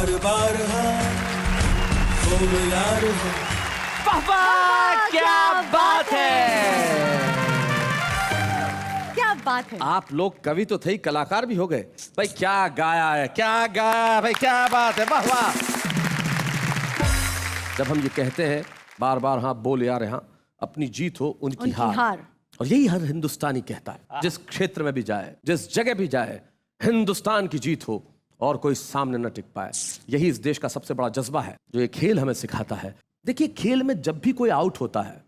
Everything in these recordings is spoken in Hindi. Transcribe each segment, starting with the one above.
बार बार हाँ बोलो यार हाँ। वाह, क्या बात है, क्या बात है। आप लोग कवि तो थे ही, कलाकार भी हो गए भाई। क्या गाया है, क्या गाया भाई, क्या बात है, वाह वाह। जब हम ये कहते हैं बार बार हाँ बोल यार हाँ, अपनी जीत हो उनकी हार। और यही हर हिंदुस्तानी कहता है, जिस क्षेत्र में भी जाए, जिस जगह भी जाए, हिंदुस्तान की जीत हो और कोई सामने न टिक पाए। यही इस देश का सबसे बड़ा जज्बा है जो ये खेल हमें सिखाता है। देखिए, खेल में जब भी कोई आउट होता है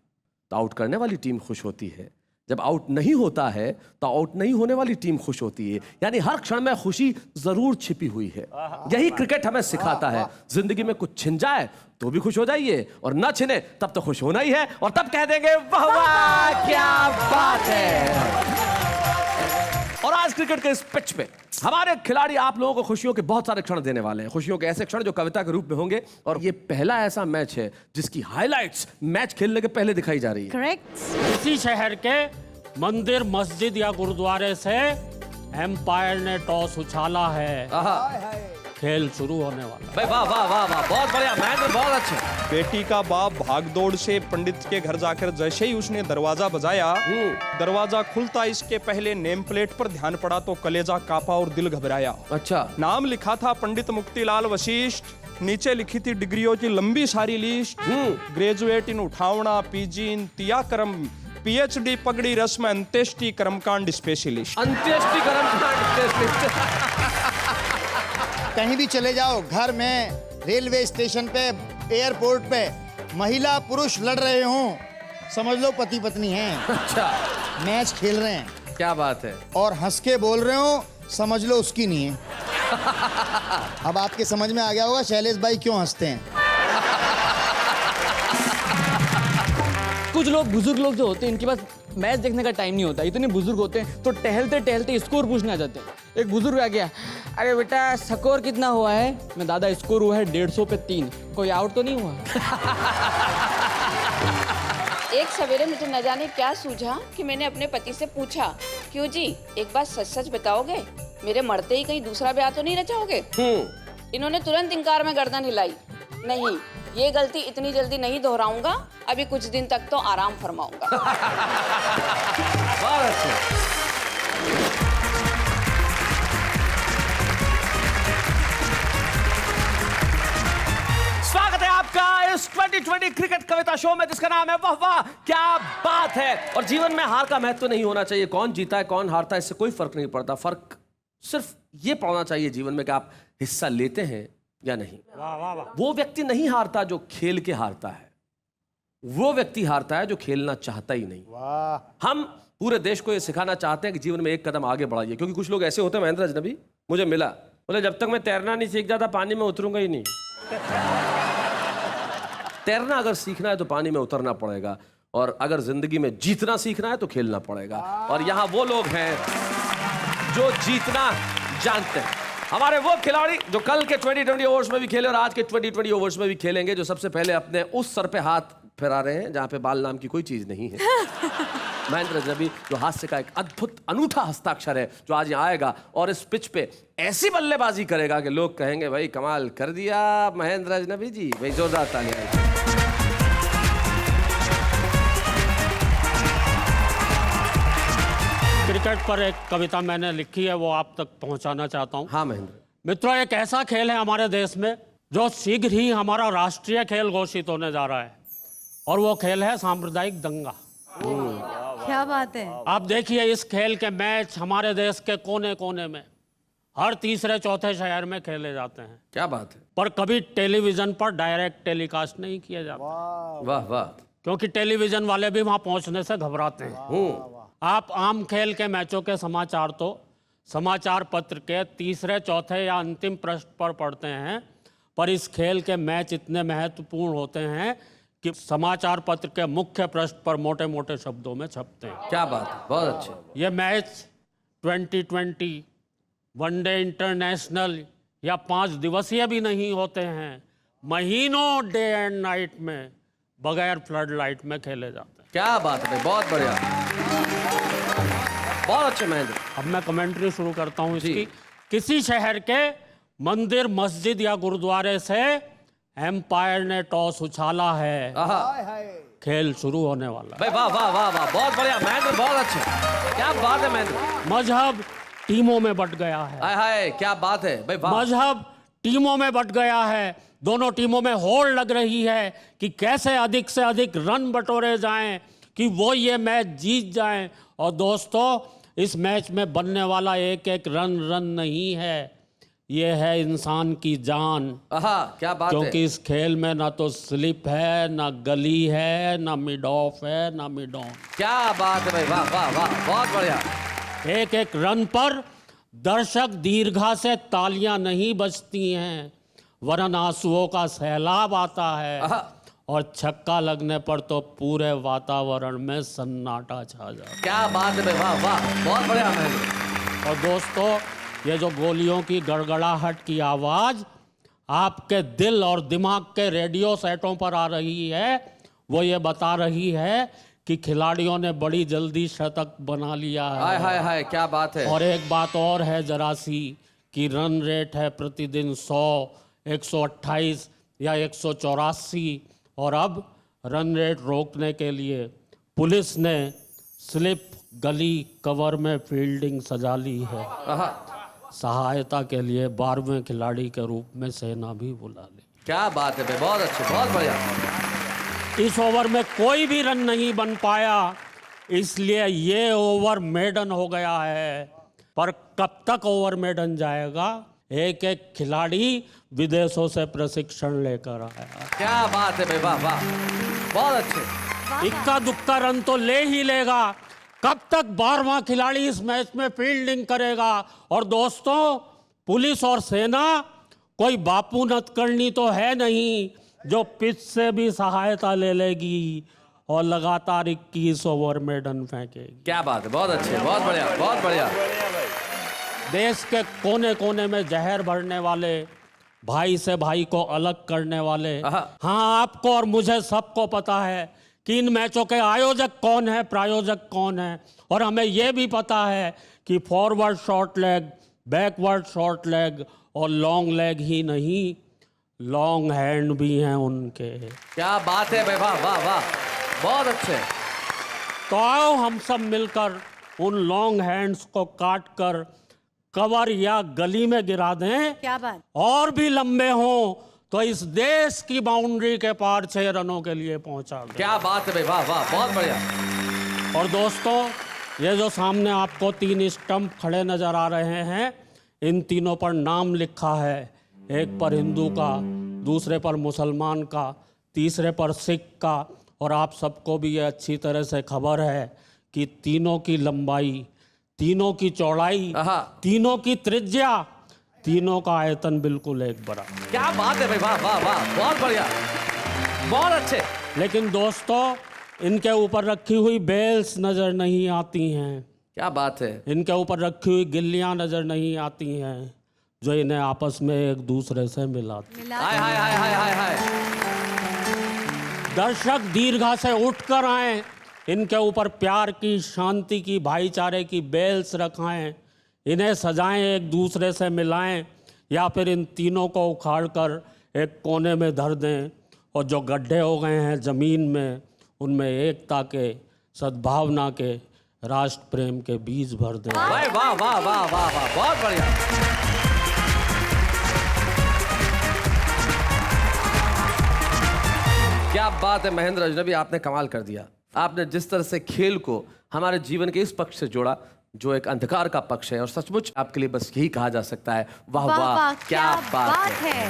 तो आउट करने वाली टीम खुश होती है, जब आउट नहीं होता है तो आउट नहीं होने वाली टीम खुश होती है। यानी हर क्षण में खुशी जरूर छिपी हुई है। यही क्रिकेट हमें सिखाता है। जिंदगी में कुछ छिन जाए तो भी खुश हो जाइए, और ना छिने तब तो खुश होना ही है, और तब कह देंगे वाह वाह क्या बात है। और आज क्रिकेट के इस पिच पे हमारे खिलाड़ी आप लोगों को खुशियों के बहुत सारे क्षण देने वाले हैं। खुशियों के ऐसे क्षण जो कविता के रूप में होंगे, और ये पहला ऐसा मैच है जिसकी हाइलाइट्स मैच खेलने के पहले दिखाई जा रही है। करेक्ट। इसी शहर के मंदिर, मस्जिद या गुरुद्वारे से एम्पायर ने टॉस उछाला है। खेल शुरू होने वाला। भाई वाह वाह वाह वाह, बहुत बढ़िया महेंद्र, बहुत अच्छे। बेटी का बाप भागदौड़ से पंडित के घर जाकर जैसे ही उसने दरवाजा बजाया, दरवाजा खुलता इसके पहले नेम प्लेट पर ध्यान पड़ा तो कलेजा कांपा और दिल घबराया। अच्छा। नाम लिखा था पंडित मुक्तिलाल वशिष्ठ, नीचे लिखी थी डिग्रियों की लंबी सारी लिस्ट। ग्रेजुएट इन उठावना, पीजी इन तियाकरम, पीएचडी पगड़ी रस्म, अंत्येष्टि कर्मकांड स्पेशलिस्ट। अंत्येष्टि कर्मकांड स्पेशलिस्ट। कहीं भी चले जाओ, घर में, रेलवे स्टेशन पे, एयरपोर्ट पे, महिला पुरुष लड़ रहे हों, समझ लो पति पत्नी हैं। अच्छा। मैच खेल रहे हैं, क्या बात है। और हंस के बोल रहे हो, समझ लो उसकी नहीं है। अब आपके समझ में आ गया होगा शैलेश भाई क्यों हंसते हैं। कुछ लोग, बुजुर्ग लोग जो होते हैं, इनके पास मैच देखने का टाइम नहीं होता। इतने बुजुर्ग होते हैं तो टहलते टहलते स्कोर पूछने आ जाते हैं। एक बुजुर्ग आ गया, अरे बेटा स्कोर कितना हुआ है? मैं दादा स्कोर हुआ है 150 पे 3, कोई आउट तो नहीं हुआ? एक सवेरे मुझे न जाने क्या सूझा कि मैंने अपने पति से पूछा, क्यों जी एक बात सच सच बताओगे, मेरे मरते ही कहीं दूसरा ब्याह तो नहीं रचाओगे? इन्होंने तुरंत इनकार में गर्दन हिलाई, नहीं ये गलती इतनी जल्दी नहीं दोहराऊंगा, अभी कुछ दिन तक तो आराम फरमाऊंगा। स्वागत है आपका इस 2020 क्रिकेट कविता शो में, जिसका नाम है वाह वाह क्या बात है। और जीवन में हार का महत्व नहीं होना चाहिए, कौन जीता है कौन हारता है इससे कोई फर्क नहीं पड़ता। फर्क सिर्फ ये पड़ना चाहिए जीवन में कि आप हिस्सा लेते हैं या नहीं। वो व्यक्ति नहीं हारता जो खेल के हारता है, वो व्यक्ति हारता है जो खेलना चाहता ही नहीं। हम पूरे देश को ये सिखाना चाहते हैं कि जीवन में एक कदम आगे बढ़ाइए, क्योंकि कुछ लोग ऐसे होते हैं, महेंद्र अजनबी मुझे मिला, बोले जब तक मैं तैरना नहीं सीख जाता पानी में उतरूंगा ही नहीं। तैरना अगर सीखना है तो पानी में उतरना पड़ेगा, और अगर जिंदगी में जीतना सीखना है तो खेलना पड़ेगा। और यहाँ वो लोग हैं जो जीतना जानते हैं। हमारे वो खिलाड़ी जो कल के 2020 ओवर्स में भी खेले और आज के 2020 ओवर्स में भी खेलेंगे, जो सबसे पहले अपने उस सर पे हाथ फिरा रहे हैं जहां पे बाल नाम की कोई चीज नहीं है। महेंद्र अजनबी, जो हास्य का एक अद्भुत अनूठा हस्ताक्षर है, जो आज यहाँ आएगा और इस पिच पे ऐसी बल्लेबाजी करेगा कि लोग कहेंगे भाई कमाल कर दिया महेंद्र अजनबी जी। भाई जोरदार तालियां। क्रिकेट पर एक कविता मैंने लिखी है, वो आप तक पहुंचाना चाहता हूं। हाँ महेंद्र। मित्रों, एक ऐसा खेल है हमारे देश में जो शीघ्र ही हमारा राष्ट्रीय खेल घोषित होने जा रहा है, और वो खेल है सांप्रदायिक दंगा। क्या बात है। आप देखिए, इस खेल के मैच हमारे देश के कोने कोने में, हर तीसरे चौथे शहर में खेले जाते हैं। क्या बात है। पर कभी टेलीविजन पर डायरेक्ट टेलीकास्ट नहीं किए जाते। वाह वाह। क्योंकि टेलीविजन वाले भी वहां पहुंचने से घबराते हैं। आप आम खेल के मैचों के समाचार तो समाचार पत्र के तीसरे चौथे या अंतिम पृष्ठ पर पढ़ते हैं, पर इस खेल के मैच इतने महत्वपूर्ण होते हैं कि समाचार पत्र के मुख्य पृष्ठ पर मोटे मोटे शब्दों में छपते हैं। क्या बात है, बहुत अच्छे। ये मैच 2020 वनडे इंटरनेशनल या 5 दिवसीय भी नहीं होते हैं, महीनों डे एंड नाइट में बगैर फ्लड लाइट में खेले जाते हैं। क्या बात है, बहुत बढ़िया, बहुत अच्छे महेंद्र। अब मैं कमेंट्री शुरू करता हूँ इसकी। किसी शहर के मंदिर, मस्जिद या गुरुद्वारे से एम्पायर ने टॉस उछाला है, खेल शुरू होने वाला है। भाई वाह वाह वाह वाह, बहुत बढ़िया महेंद्र, बहुत अच्छे, क्या बात है महेंद्र। मजहब टीमों में बट गया है। हाय हाय, क्या बात है भाई, वाह। मजहब टीमों में बट गया है। दोनों टीमों में होड़ लग रही है कि कैसे अधिक से अधिक रन बटोरे जाएं कि वो ये मैच जीत जाएं। और दोस्तों, इस मैच में बनने वाला एक एक रन नहीं है, ये है इंसान की जान। क्या बात है। क्योंकि इस खेल में ना तो स्लिप है, ना गली है, ना मिड ऑफ है, ना मिड ऑन। क्या बात है भाई, वाह वाह वाह, बहुत बढ़िया। एक एक रन पर दर्शक दीर्घा से तालियां नहीं बजती हैं, वरन आंसुओं का सैलाब आता है। और छक्का लगने पर तो पूरे वातावरण में सन्नाटा छा जाता है। क्या बात है भाई, वाह वाह, बहुत बढ़िया महेंद्र। और दोस्तों, ये जो गोलियों की गड़गड़ाहट की आवाज आपके दिल और दिमाग के रेडियो सेटों पर आ रही है, वो ये बता रही है कि खिलाड़ियों ने बड़ी जल्दी शतक बना लिया है। हाय हाय हाय, क्या बात है। और एक बात और है जरा सी, कि रन रेट है प्रतिदिन 100, 128 या 184, और अब रन रेट रोकने के लिए पुलिस ने स्लिप, गली, कवर में फील्डिंग सजा ली है। सहायता के लिए 12वें खिलाड़ी के रूप में सेना भी बुला ली। क्या बात है भाई, बहुत अच्छे, बहुत बढ़िया। इस ओवर में कोई भी रन नहीं बन पाया, इसलिए ये ओवर मेडन हो गया है। पर कब तक ओवर मेडन जाएगा? एक एक खिलाड़ी विदेशों से प्रशिक्षण लेकर आया। क्या बात है भाई, वाह वाह, बहुत अच्छे। इक्का दुक्का रन तो ले ही लेगा। कब तक 12वां खिलाड़ी इस मैच में फील्डिंग करेगा? और दोस्तों, पुलिस और सेना कोई बापू नतकर्णी तो है नहीं जो पिच से भी सहायता ले लेगी और लगातार 21 ओवर मेडन फेंकेगी। क्या बात है, बहुत अच्छे, बहुत बढ़िया, बहुत बढ़िया। देश के कोने कोने में जहर भरने वाले, भाई से भाई को अलग करने वाले, हाँ, आपको और मुझे सबको पता है कि इन मैचों के आयोजक कौन है, प्रायोजक कौन है। और हमें यह भी पता है कि forward short leg, backward short leg और लॉन्ग लेग ही नहीं, लॉन्ग हैंड भी हैं उनके। क्या बात है भाई, वाह वाह वाह, बहुत अच्छे। तो आओ हम सब मिलकर उन लॉन्ग हैंड्स को काट कर कवर या गली में गिरा दें। क्या बात। और भी लंबे हों तो इस देश की बाउंड्री के पार 6 रनों के लिए पहुंचा गया। क्या बात है भाई, वाह वाह, बहुत बढ़िया। और दोस्तों, ये जो सामने आपको 3 स्टंप खड़े नजर आ रहे हैं, इन तीनों पर नाम लिखा है। एक पर हिंदू का, दूसरे पर मुसलमान का, तीसरे पर सिख का। और आप सबको भी ये अच्छी तरह से खबर है कि तीनों की लंबाई, तीनों की चौड़ाई, तीनों की त्रिज्या, तीनों का आयतन बिल्कुल एक बराबर। क्या बात है भाई, वाह वाह वाह, बहुत बढ़िया, बहुत अच्छे। लेकिन दोस्तों, इनके ऊपर रखी हुई बेल्स नजर नहीं आती हैं। क्या बात है। इनके ऊपर रखी हुई गिल्लियां नजर नहीं आती हैं जो इन्हें आपस में एक दूसरे से मिलाती। हाय हाय हाय हाय हाय हाय। दर्शक दीर्घा से उठकर आए, इनके ऊपर प्यार की, शांति की, भाईचारे की बेल्स रखाएं, इन्हें सजाएं, एक दूसरे से मिलाएं, या फिर इन तीनों को उखाड़कर एक कोने में धर दें और जो गड्ढे हो गए हैं ज़मीन में, उनमें एकता के, सद्भावना के, राष्ट्र प्रेम के बीज भर दें। वाह वाह वाह वाह वाह वाह, बहुत बढ़िया। क्या बात है महेंद्र अजनबी, आपने कमाल कर दिया। आपने जिस तरह से खेल को हमारे जीवन के इस पक्ष से जोड़ा जो एक अंधकार का पक्ष है, और सचमुच आपके लिए बस यही कहा जा सकता है, वाह वाह, क्या बात है।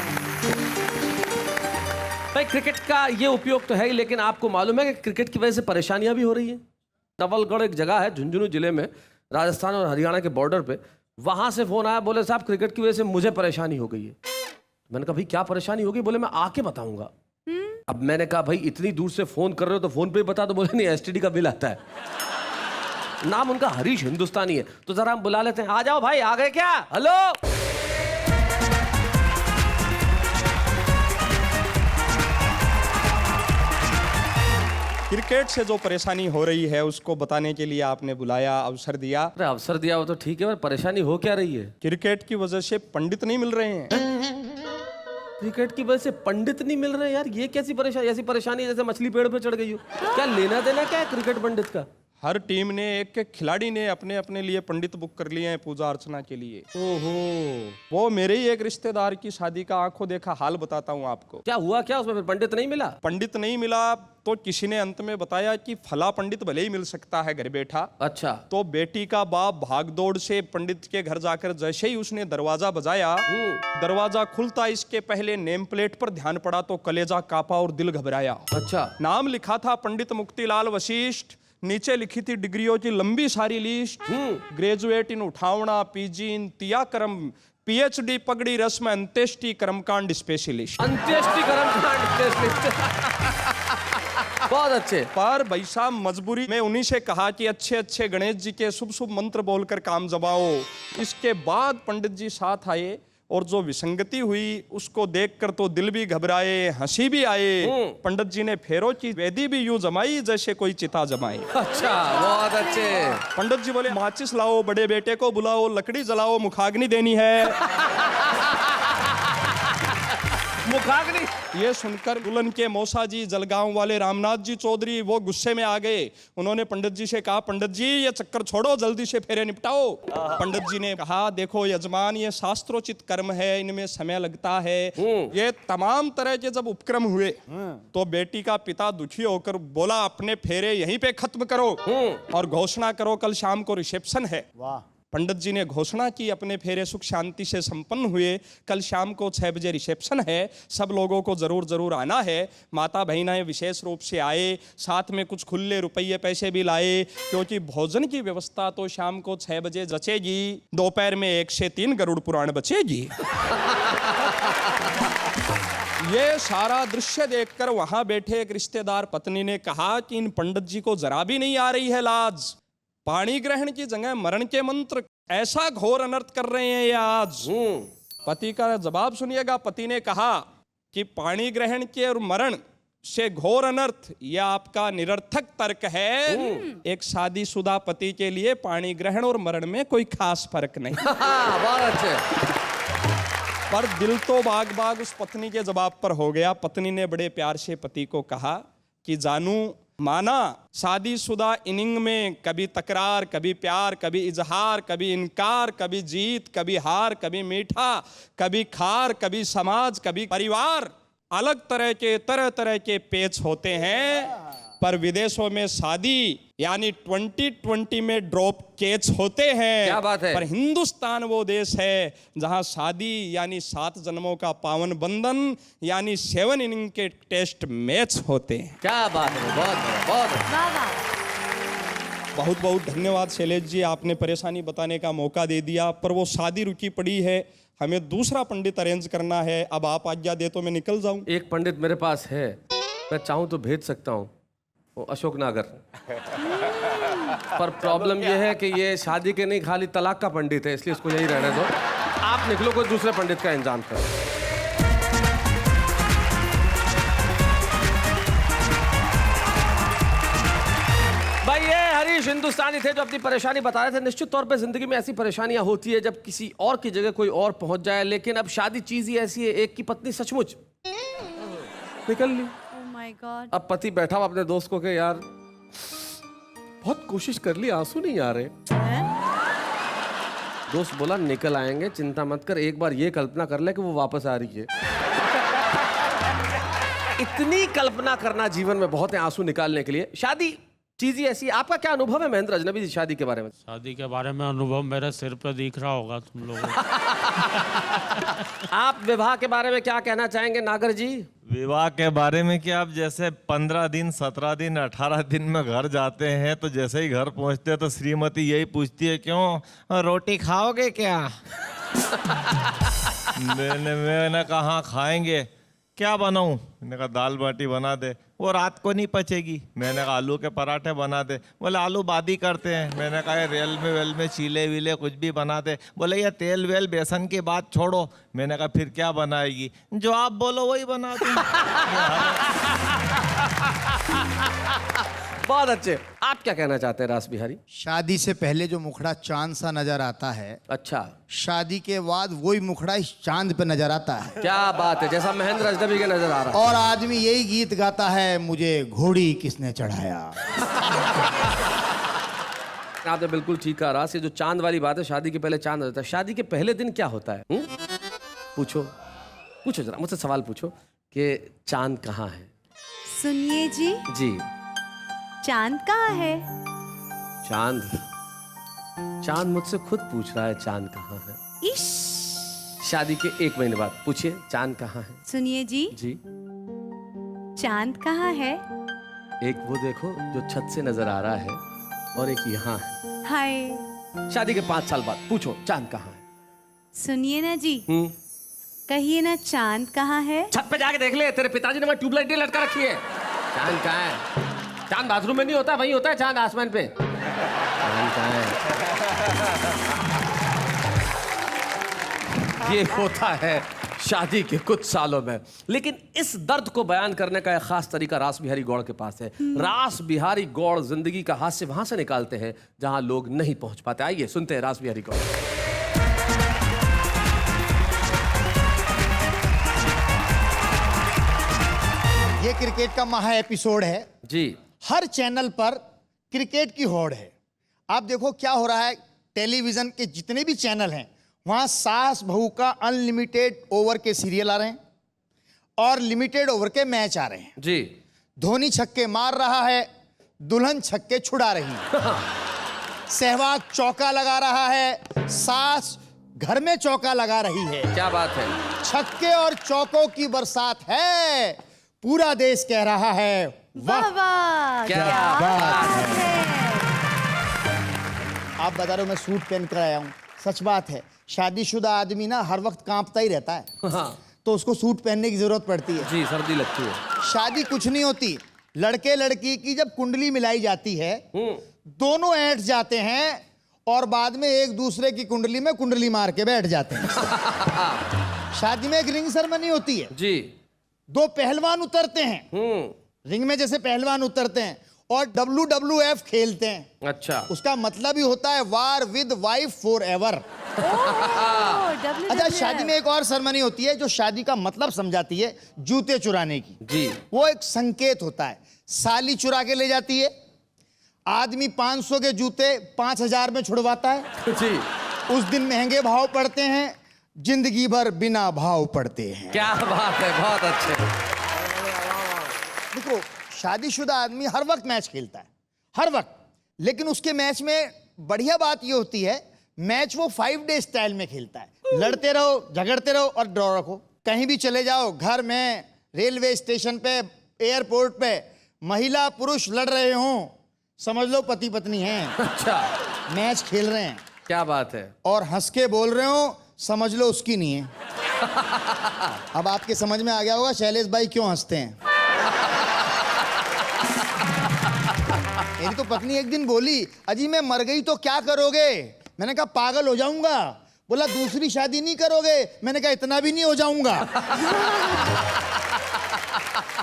भाई, क्रिकेट का ये उपयोग तो है ही, लेकिन आपको मालूम है कि क्रिकेट की वजह से परेशानियां भी हो रही हैं। नवलगढ़ एक जगह है झुंझुनू जिले में, राजस्थान और हरियाणा के बॉर्डर पे, वहां से फोन आया, बोले साहब क्रिकेट की वजह से मुझे परेशानी हो गई है। मैंने कहा भाई क्या परेशानी होगी? बोले मैं आके बताऊंगा। अब मैंने कहा भाई इतनी दूर से फोन कर रहे हो तो फोन पे ही बता दो। बोले नहीं, एसटीडी का बिल आता है। नाम उनका हरीश हिंदुस्तानी है, तो जरा हम बुला लेते हैं। आ जाओ भाई, आ गए क्या? हेलो। क्रिकेट से जो परेशानी हो रही है उसको बताने के लिए आपने बुलाया, अवसर दिया। अरे अवसर दिया वो तो ठीक है, पर परेशानी हो क्या रही है? क्रिकेट की वजह से पंडित नहीं मिल रहे हैं। क्रिकेट की वजह से पंडित नहीं मिल रहे यार, ये कैसी परेशानी? ऐसी परेशानी है जैसे मछली पेड़ पे चढ़ गई हो। क्या लेना देना क्या है क्रिकेट पंडित का? हर टीम ने एक एक खिलाड़ी ने अपने अपने लिए पंडित बुक कर लिए हैं पूजा अर्चना के लिए। ओहो, वो मेरे ही एक रिश्तेदार की शादी का आंखों देखा हाल बताता हूँ आपको। क्या हुआ क्या उसमें? फिर पंडित नहीं मिला? पंडित नहीं मिला तो किसी ने अंत में बताया कि फला पंडित भले ही मिल सकता है घर बैठा। अच्छा। तो बेटी का बाप भागदौड़ से पंडित के घर जाकर जैसे ही उसने दरवाजा बजाया, दरवाजा खुलता इसके पहले नेम प्लेट पर ध्यान पड़ा तो कलेजा कांपा और दिल घबराया। अच्छा। नाम लिखा था पंडित मुक्तिलाल वशिष्ठ, नीचे लिखी थी डिग्रियों की लंबी सारी लिस्ट। ग्रेजुएट इन उठावना, पीजी इन तियाकरम, पीएचडी पगड़ी रस्म, अंत्येष्टि कर्मकांड स्पेशलिस्ट। अंत्येष्टि कर्मकांड स्पेशलिस्ट। बहुत अच्छे। पर भाई साहब मजबूरी में उन्हीं से कहा कि अच्छे अच्छे गणेश जी के शुभ शुभ मंत्र बोलकर काम जमाओ। इसके बाद पंडित जी साथ आए और जो विसंगति हुई उसको देखकर तो दिल भी घबराए, हंसी भी आए। पंडित जी ने फेरों की वेदी भी यूं जमाई जैसे कोई चिता जमाई। अच्छा, बहुत अच्छे। पंडित जी बोले माचिस लाओ, बड़े बेटे को बुलाओ, लकड़ी जलाओ, मुखाग्नि देनी है। मुखाग्नि। ये सुनकर दुल्हन के मौसा जी, जलगांव वाले रामनाथ जी चौधरी वो गुस्से में आ गए। उन्होंने पंडित जी से कहा, पंडित जी ये चक्कर छोड़ो, जल्दी से फेरे निपटाओ। पंडित जी ने कहा, देखो यजमान ये शास्त्रोचित कर्म है, इनमें समय लगता है। ये तमाम तरह के जब उपक्रम हुए तो बेटी का पिता दुखी होकर बोला, अपने फेरे यहीं पे खत्म करो और घोषणा करो कल शाम को रिसेप्शन है। वाह। पंडित जी ने घोषणा की, अपने फेरे सुख शांति से संपन्न हुए। कल शाम को 6 बजे रिसेप्शन है, सब लोगों को जरूर आना है। माता बहनाएं विशेष रूप से आए, साथ में कुछ खुले रुपये पैसे भी लाए, क्योंकि भोजन की व्यवस्था तो शाम को 6 बजे जचेगी, दोपहर में 1 से 3 गरुड़ पुराण बचेगी। ये सारा दृश्य देखकर वहां बैठे एक रिश्तेदार पत्नी ने कहा कि इन पंडित जी को जरा भी नहीं आ रही है लाज। पानी ग्रहण की जगह मरण के मंत्र, ऐसा घोर अनर्थ कर रहे हैं ये आज। पति का जवाब सुनिएगा। पति ने कहा कि पानी ग्रहण के और मरण से घोर अनर्थ, यह आपका निरर्थक तर्क है। एक शादीशुदा पति के लिए पानी ग्रहण और मरण में कोई खास फर्क नहीं। बहुत अच्छे। पर दिल तो बाग बाग उस पत्नी के जवाब पर हो गया। पत्नी ने बड़े प्यार से पति को कहा कि जानू, माना शादीशुदा इनिंग में कभी तकरार, कभी प्यार, कभी इजहार, कभी इनकार, कभी जीत, कभी हार, कभी मीठा, कभी खार, कभी समाज, कभी परिवार, अलग तरह तरह के पेच होते हैं। पर विदेशों में शादी यानी 2020 में ड्रॉप कैच होते हैं। क्या बात है। पर हिंदुस्तान वो देश है जहां शादी यानी 7 जन्मों का पावन बंधन यानी 7 इनिंग के टेस्ट मैच होते हैं। क्या बात है, बहुत बहुत बहुत धन्यवाद शैलेश जी, आपने परेशानी बताने का मौका दे दिया। पर वो शादी रुकी पड़ी है, हमें दूसरा पंडित अरेंज करना है। अब आप आज्ञा दे तो मैं निकल जाऊं। एक पंडित मेरे पास है, मैं चाहूं तो भेज सकता हूं, वो अशोक नागर। पर प्रॉब्लम यह है कि ये शादी के नहीं खाली तलाक का पंडित है, इसलिए इसको यही रहने दो। आप निकलो, कोई दूसरे पंडित का इंतजाम करो। भाई ये हरीश हिंदुस्तानी थे जो अपनी परेशानी बता रहे थे। निश्चित तौर पे जिंदगी में ऐसी परेशानियां होती है जब किसी और की जगह कोई और पहुंच जाए, लेकिन अब शादी चीज ही ऐसी है, एक की पत्नी सचमुच निकल ली। My God. अब पति बैठा हुआ अपने दोस्त को कि यार बहुत कोशिश कर ली, आंसू नहीं आ रहे। दोस्त बोला निकल आएंगे, चिंता मत कर, एक बार ये कल्पना कर ले कि वो वापस आ रही है। इतनी कल्पना करना जीवन में बहुत है आंसू निकालने के लिए। शादी चीज ही ऐसी। आपका क्या अनुभव है महेंद्र अजनबी जी शादी के बारे में? शादी के बारे में अनुभव मेरे सिर पे दिख रहा होगा तुम लोगों को। आप विवाह के बारे में क्या कहना चाहेंगे नागर जी? विवाह के बारे में कि आप जैसे 15 दिन 17 दिन 18 दिन में घर जाते हैं तो जैसे ही घर पहुंचते हैं तो श्रीमती यही पूछती है, क्यों रोटी खाओगे क्या? मैंने कहा खाएंगे, क्या बनाऊं? मैंने कहा दाल बाटी बना दे। वो रात को नहीं पचेगी। मैंने कहा आलू के पराठे बना दे। बोले आलू बादी करते हैं। मैंने कहा ये रेल में वेल में चीले वीले कुछ भी बना दे। बोले ये तेल वेल बेसन की बात छोड़ो। मैंने कहा फिर क्या बनाएगी? जो आप बोलो वही बना दूं। बहुत अच्छे। आप क्या कहना चाहते हैं रास बिहारी? शादी से पहले जो मुखड़ा चांद सा नजर आता है, अच्छा, शादी के बाद वही मुखड़ा इस चांद पे नजर आता है। क्या बात है, जैसा महेंद्र अजनबी के नजर आ रहा है। और आदमी यही गीत गाता है, मुझे घोड़ी किसने चढ़ाया। आपने बिल्कुल ठीक कहा रास। ये जो चांद वाली बात है, शादी के पहले चांद रहता है। शादी के पहले दिन क्या होता है? पूछो पूछो जरा, मुझसे सवाल पूछो कि चांद कहाँ है। सुनिए जी, जी, चांद कहाँ है? चांद चांद मुझसे खुद पूछ रहा है चांद कहाँ है। इश, शादी के 1 महीने बाद पूछिए चांद कहाँ है। सुनिए जी, जी, चांद कहाँ है? एक वो देखो जो छत से नजर आ रहा है, और एक यहाँ है। हाय, शादी के 5 साल बाद पूछो चांद कहाँ है। सुनिए ना जी, कहिए ना चांद कहाँ है? छत पे जाके देख ले, तेरे पिताजी ने वहाँ ट्यूबलाइट नहीं लटका रखी है। चांद कहाँ है? चांद बाथरूम में नहीं होता, वहीं होता है चांद आसमान पे। चांद कहाँ है? ये होता है शादी के कुछ सालों में। लेकिन इस दर्द को बयान करने का एक खास तरीका रास बिहारी गौड़ के पास है। रास बिहारी गौड़ जिंदगी का हास्य वहां से निकालते हैं जहां लोग नहीं पहुंच पाते। आइए सुनते हैं रास बिहारी गौड़। ये क्रिकेट का महा एपिसोड है जी। हर चैनल पर क्रिकेट की होड़ है। आप देखो क्या हो रहा है, टेलीविजन के जितने भी चैनल हैं वहां सास बहू का अनलिमिटेड ओवर के सीरियल आ रहे हैं और लिमिटेड ओवर के मैच आ रहे हैं जी। धोनी छक्के मार रहा है, दुल्हन छक्के छुड़ा रही है। सहवाग चौका लगा रहा है, सास घर में चौका लगा रही है। क्या बात है, छक्के और चौकों की बरसात है। पूरा देश कह रहा है वाह वाह, क्या बात है। आप बता रहे हो मैं सूट पहन कर आया हूं, सच बात है। शादीशुदा आदमी ना हर वक्त कांपता ही रहता है, हाँ तो उसको सूट पहनने की जरूरत पड़ती है। जी, सर्दी लगती है। शादी कुछ नहीं होती, लड़के लड़की की जब कुंडली मिलाई जाती है दोनों ऐंठ जाते हैं और बाद में एक दूसरे की कुंडली में कुंडली मार के बैठ जाते हैं। शादी में एक रिंग सेरेमनी होती है जी। 2 पहलवान उतरते हैं रिंग में, जैसे पहलवान उतरते हैं और WWF खेलते हैं। अच्छा, उसका मतलब ही होता है वार विद वाइफ फॉर एवर। अच्छा, शादी में एक और सेरेमनी होती है जो शादी का मतलब समझाती है, जूते चुराने की। जी। वो एक संकेत होता है। साली चुरा के ले जाती है, आदमी 500 के जूते 5000 में छुड़वाता है जी। उस दिन महंगे भाव पड़ते हैं, जिंदगी भर बिना भाव पड़ते हैं। क्या बात है, बहुत अच्छे। देखो, शादीशुदा आदमी हर वक्त मैच खेलता है, हर वक्त, लेकिन उसके मैच में बढ़िया बात ये होती है, मैच वो 5 डे स्टाइल में खेलता है। लड़ते रहो, झगड़ते रहो और ड्रॉ रखो। कहीं भी चले जाओ, घर में, रेलवे स्टेशन पे, एयरपोर्ट पे, महिला पुरुष लड़ रहे हों, समझ लो पति पत्नी हैं। अच्छा, मैच खेल रहे हैं। क्या बात है। और हंस के बोल रहे हो, समझ लो उसकी नहीं है। अब आपके समझ में आ गया होगा शैलेश भाई क्यों हंसते हैं। मेरी तो पत्नी एक दिन बोली, अजी मैं मर गई तो क्या करोगे? मैंने कहा पागल हो जाऊंगा। बोला दूसरी शादी नहीं करोगे? मैंने कहा इतना भी नहीं हो जाऊंगा।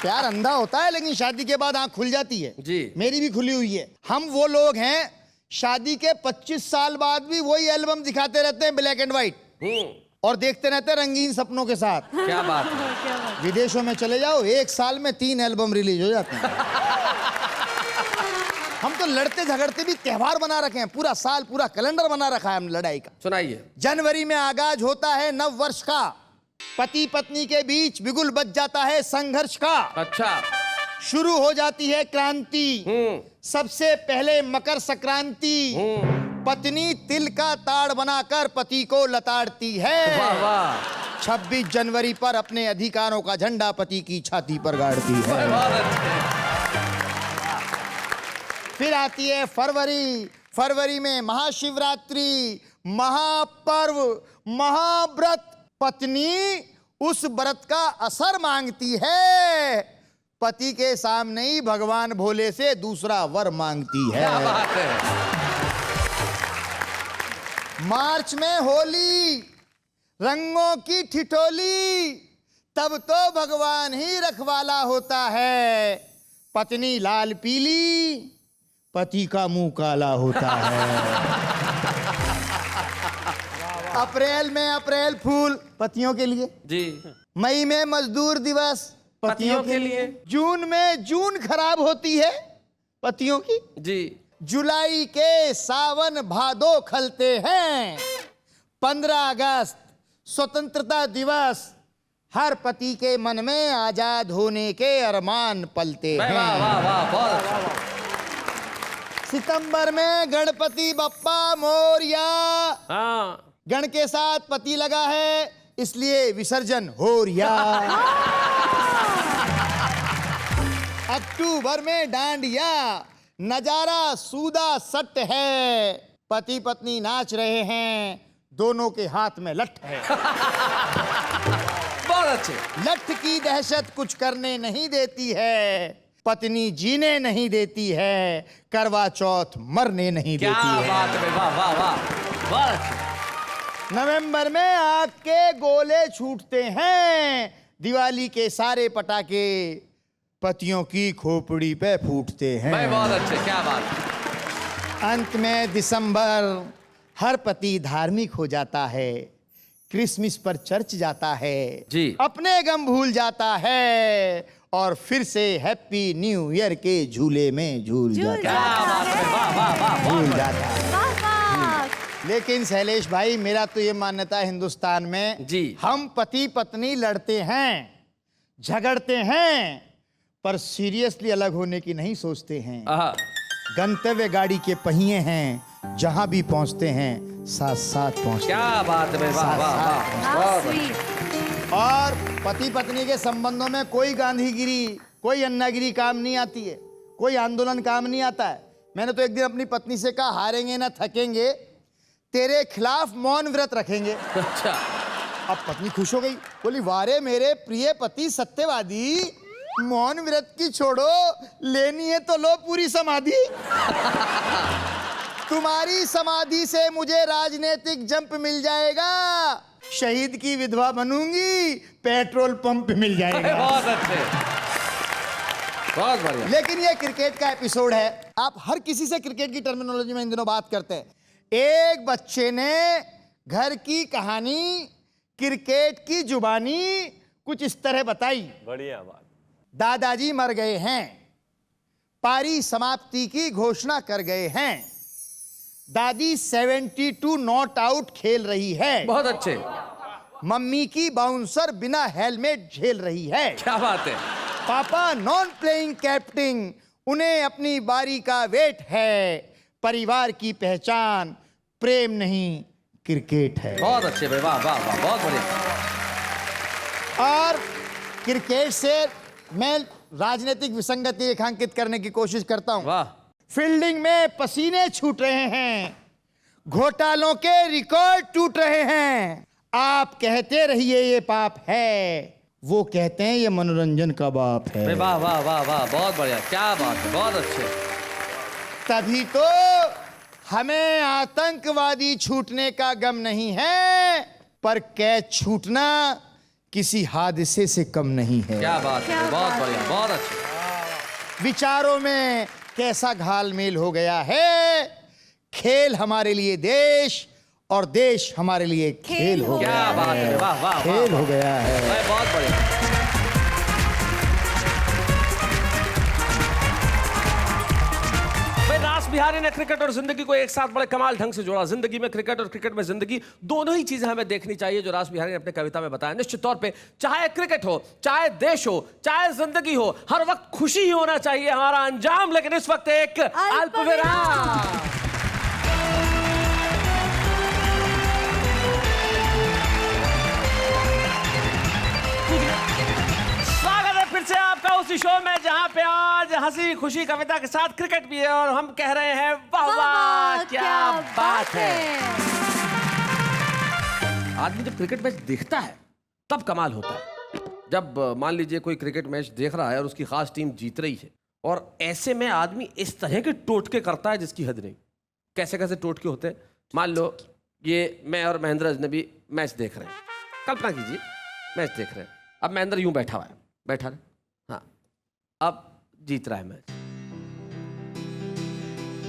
प्यार अंधा होता है लेकिन शादी के बाद आंख खुल जाती है जी। मेरी भी खुली हुई है। हम वो लोग हैं शादी के 25 साल बाद भी वही एल्बम दिखाते रहते हैं ब्लैक एंड व्हाइट और देखते रहते हैं रंगीन सपनों के साथ। क्या बात है। विदेशों में चले जाओ, 1 साल में 3 एल्बम रिलीज हो जाते हैं। हम तो लड़ते झगड़ते भी त्योहार बना रखे हैं, पूरा साल पूरा कैलेंडर बना रखा है हमने लड़ाई का। सुनाइए। जनवरी में आगाज होता है नव वर्ष का, पति पत्नी के बीच बिगुल बज जाता है संघर्ष का। अच्छा। शुरू हो जाती है क्रांति, सबसे पहले मकर संक्रांति। पत्नी तिल का ताड़ बनाकर पति को लताड़ती है। वाह वाह। 26 जनवरी पर अपने अधिकारों का झंडा पति की छाती पर गाड़ती है। बहुत अच्छे। फिर आती है फरवरी। फरवरी में महाशिवरात्रि, महापर्व, महाव्रत। पत्नी उस व्रत का असर मांगती है, पति के सामने ही भगवान भोले से दूसरा वर मांगती है। क्या बात है। मार्च में होली, रंगों की ठिठोली, तब तो भगवान ही रखवाला होता है। पत्नी लाल पीली, पति का मुंह काला होता है। अप्रैल में अप्रैल फूल पतियों के लिए जी। मई में मजदूर दिवस पतियों के लिए, जून में जून खराब होती है पतियों की जी। जुलाई के सावन भादो खलते हैं। 15 अगस्त स्वतंत्रता दिवस, हर पति के मन में आजाद होने के अरमान पलते हैं। वाह वाह वाह, बहुत अच्छा। सितंबर में गणपति बप्पा मोरया, हाँ। गण के साथ पति लगा है इसलिए विसर्जन हो रिया। अक्टूबर में डांडिया, नजारा सूदा सट है। पति पत्नी नाच रहे हैं, दोनों के हाथ में लठ है। बहुत अच्छे। लठ की दहशत कुछ करने नहीं देती है, पत्नी जीने नहीं देती है, करवा चौथ मरने नहीं क्या देती है। बात है, वाह वाह वाह, बहुत अच्छे। नवंबर में आग के गोले छूटते हैं, दिवाली के सारे पटाखे पतियों की खोपड़ी पे फूटते हैं। भाई बहुत अच्छे, क्या बात है। अंत में दिसंबर, हर पति धार्मिक हो जाता है, क्रिसमस पर चर्च जाता है जी। अपने गम भूल जाता है और फिर से हैप्पी न्यू ईयर के झूले में झूल जाता क्या है। बात है, वाह वाह वाह, भूल बहुत जाता है। लेकिन शैलेश भाई, मेरा तो ये मान्यता है हिंदुस्तान में जी। हम पति पत्नी लड़ते हैं, झगड़ते हैं, पर सीरियसली अलग होने की नहीं सोचते हैं। आहा। गंतव्य गाड़ी के पहिए हैं, जहां भी पहुंचते हैं साथ साथ पहुंचते हैं। क्या बात है, वाह वाह वाह, बहुत अच्छा। और पति पत्नी के संबंधों में कोई गांधीगिरी, कोई अन्नागिरी काम नहीं आती है, कोई आंदोलन काम नहीं आता है। मैंने तो एक दिन अपनी पत्नी से कहा, हारेंगे ना थकेंगे, तेरे खिलाफ मौन व्रत रखेंगे। अच्छा। अब पत्नी खुश हो गई, बोली वारे मेरे प्रिय पति सत्यवादी, मौन व्रत की छोड़ो, लेनी है तो लो पूरी समाधि। तुम्हारी समाधि से मुझे राजनीतिक जंप मिल जाएगा, शहीद की विधवा बनूंगी, पेट्रोल पंप मिल जाएगा। बहुत अच्छे, बहुत बढ़िया। लेकिन ये क्रिकेट का एपिसोड है, आप हर किसी से क्रिकेट की टर्मिनोलॉजी में इन दिनों बात करते हैं। एक बच्चे ने घर की कहानी क्रिकेट की जुबानी कुछ इस तरह बताई। बढ़िया बात। दादाजी मर गए हैं, पारी समाप्ति की घोषणा कर गए हैं, दादी 72 नॉट आउट खेल रही है, बहुत अच्छे। मम्मी की बाउंसर बिना हेलमेट झेल रही है, क्या बात है। पापा नॉन प्लेइंग कैप्टन, उन्हें अपनी बारी का वेट है, परिवार की पहचान प्रेम नहीं क्रिकेट है। बहुत अच्छे भाई, वाह वाह वाह, बहुत बढ़िया। और क्रिकेट से मैं राजनीतिक विसंगति रेखांकित करने की कोशिश करता हूं। वाह। फील्डिंग में पसीने छूट रहे हैं, घोटालों के रिकॉर्ड टूट रहे हैं, आप कहते रहिए ये पाप है, वो कहते हैं ये मनोरंजन का बाप है। वाह वाह वाह वाह, बहुत बढ़िया, क्या बात है, बहुत अच्छे। तभी तो हमें आतंकवादी छूटने का गम नहीं है, पर कैद छूटना किसी हादसे से कम नहीं है। क्या बात है, बहुत बढ़िया, बहुत अच्छे। विचारों में कैसा घालमेल हो गया है, खेल हमारे लिए देश और देश हमारे लिए खेल हो गया क्या है। बात है, वाह वाह, खेल हो गया है। भाई बहुत बढ़िया। भाई रास बिहारी ने क्रिकेट और जिंदगी को एक साथ बड़े कमाल ढंग से जोड़ा। जिंदगी में क्रिकेट और क्रिकेट में जिंदगी, दोनों ही चीजें हमें देखनी चाहिए जो रास बिहारी ने अपने कविता में बताया। निश्चित तौर पे चाहे क्रिकेट हो, चाहे देश हो, चाहे जिंदगी हो, हर वक्त खुशी ही होना चाहिए हमारा अंजाम। लेकिन इस वक्त एक अल्पविराम। स्वागत है फिर से आपका उसी शो में जहां पे आज हंसी खुशी कविता के साथ क्रिकेट भी है और हम कह रहे हैं वाह वाह क्या बात है। आदमी जब क्रिकेट मैच देखता है तब कमाल होता है। जब मान लीजिए कोई क्रिकेट मैच देख रहा है और उसकी खास टीम जीत रही है और ऐसे में आदमी इस तरह के टोटके करता है जिसकी हद नहीं। कैसे कैसे टोटके होते हैं? मान लो ये मैं और महेंद्र अजनबी मैच देख रहे हैं, कल्पना कीजिए मैच देख रहे हैं। अब महेंद्र यूं बैठा हुआ है, बैठा है, हाँ, अब जीत रहा है मैच,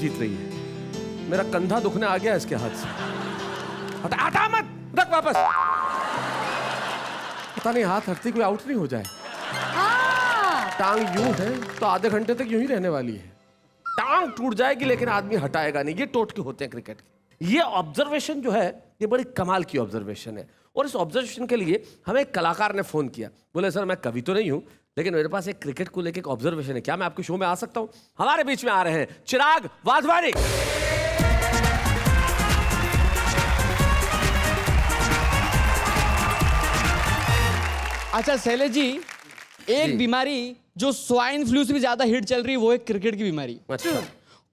जीत रही है, मेरा कंधा दुखने आ गया इसके हाथ से। हटा मत, रख वापस। पता नहीं हाथ हटते कोई आउट नहीं हो जाए। टांग यूं है तो आधे घंटे तक यूं ही रहने वाली है, टांग टूट जाएगी लेकिन आदमी हटाएगा नहीं। ये टोटके होते हैं क्रिकेट के। ये ऑब्जर्वेशन जो है ये बड़ी कमाल की ऑब्जर्वेशन है। और इस ऑब्जर्वेशन के लिए हमें एक कलाकार ने फोन किया, बोले सर मैं कवि तो नहीं हूं लेकिन मेरे पास एक क्रिकेट को लेकर एक ऑब्जर्वेशन है, क्या मैं आपके शो में आ सकता हूं? हमारे बीच में आ रहे हैं चिराग वाधवानी। अच्छा शैलेश जी, एक बीमारी जो स्वाइन फ्लू से भी ज्यादा हिट चल रही है वो है क्रिकेट की बीमारी। अच्छा।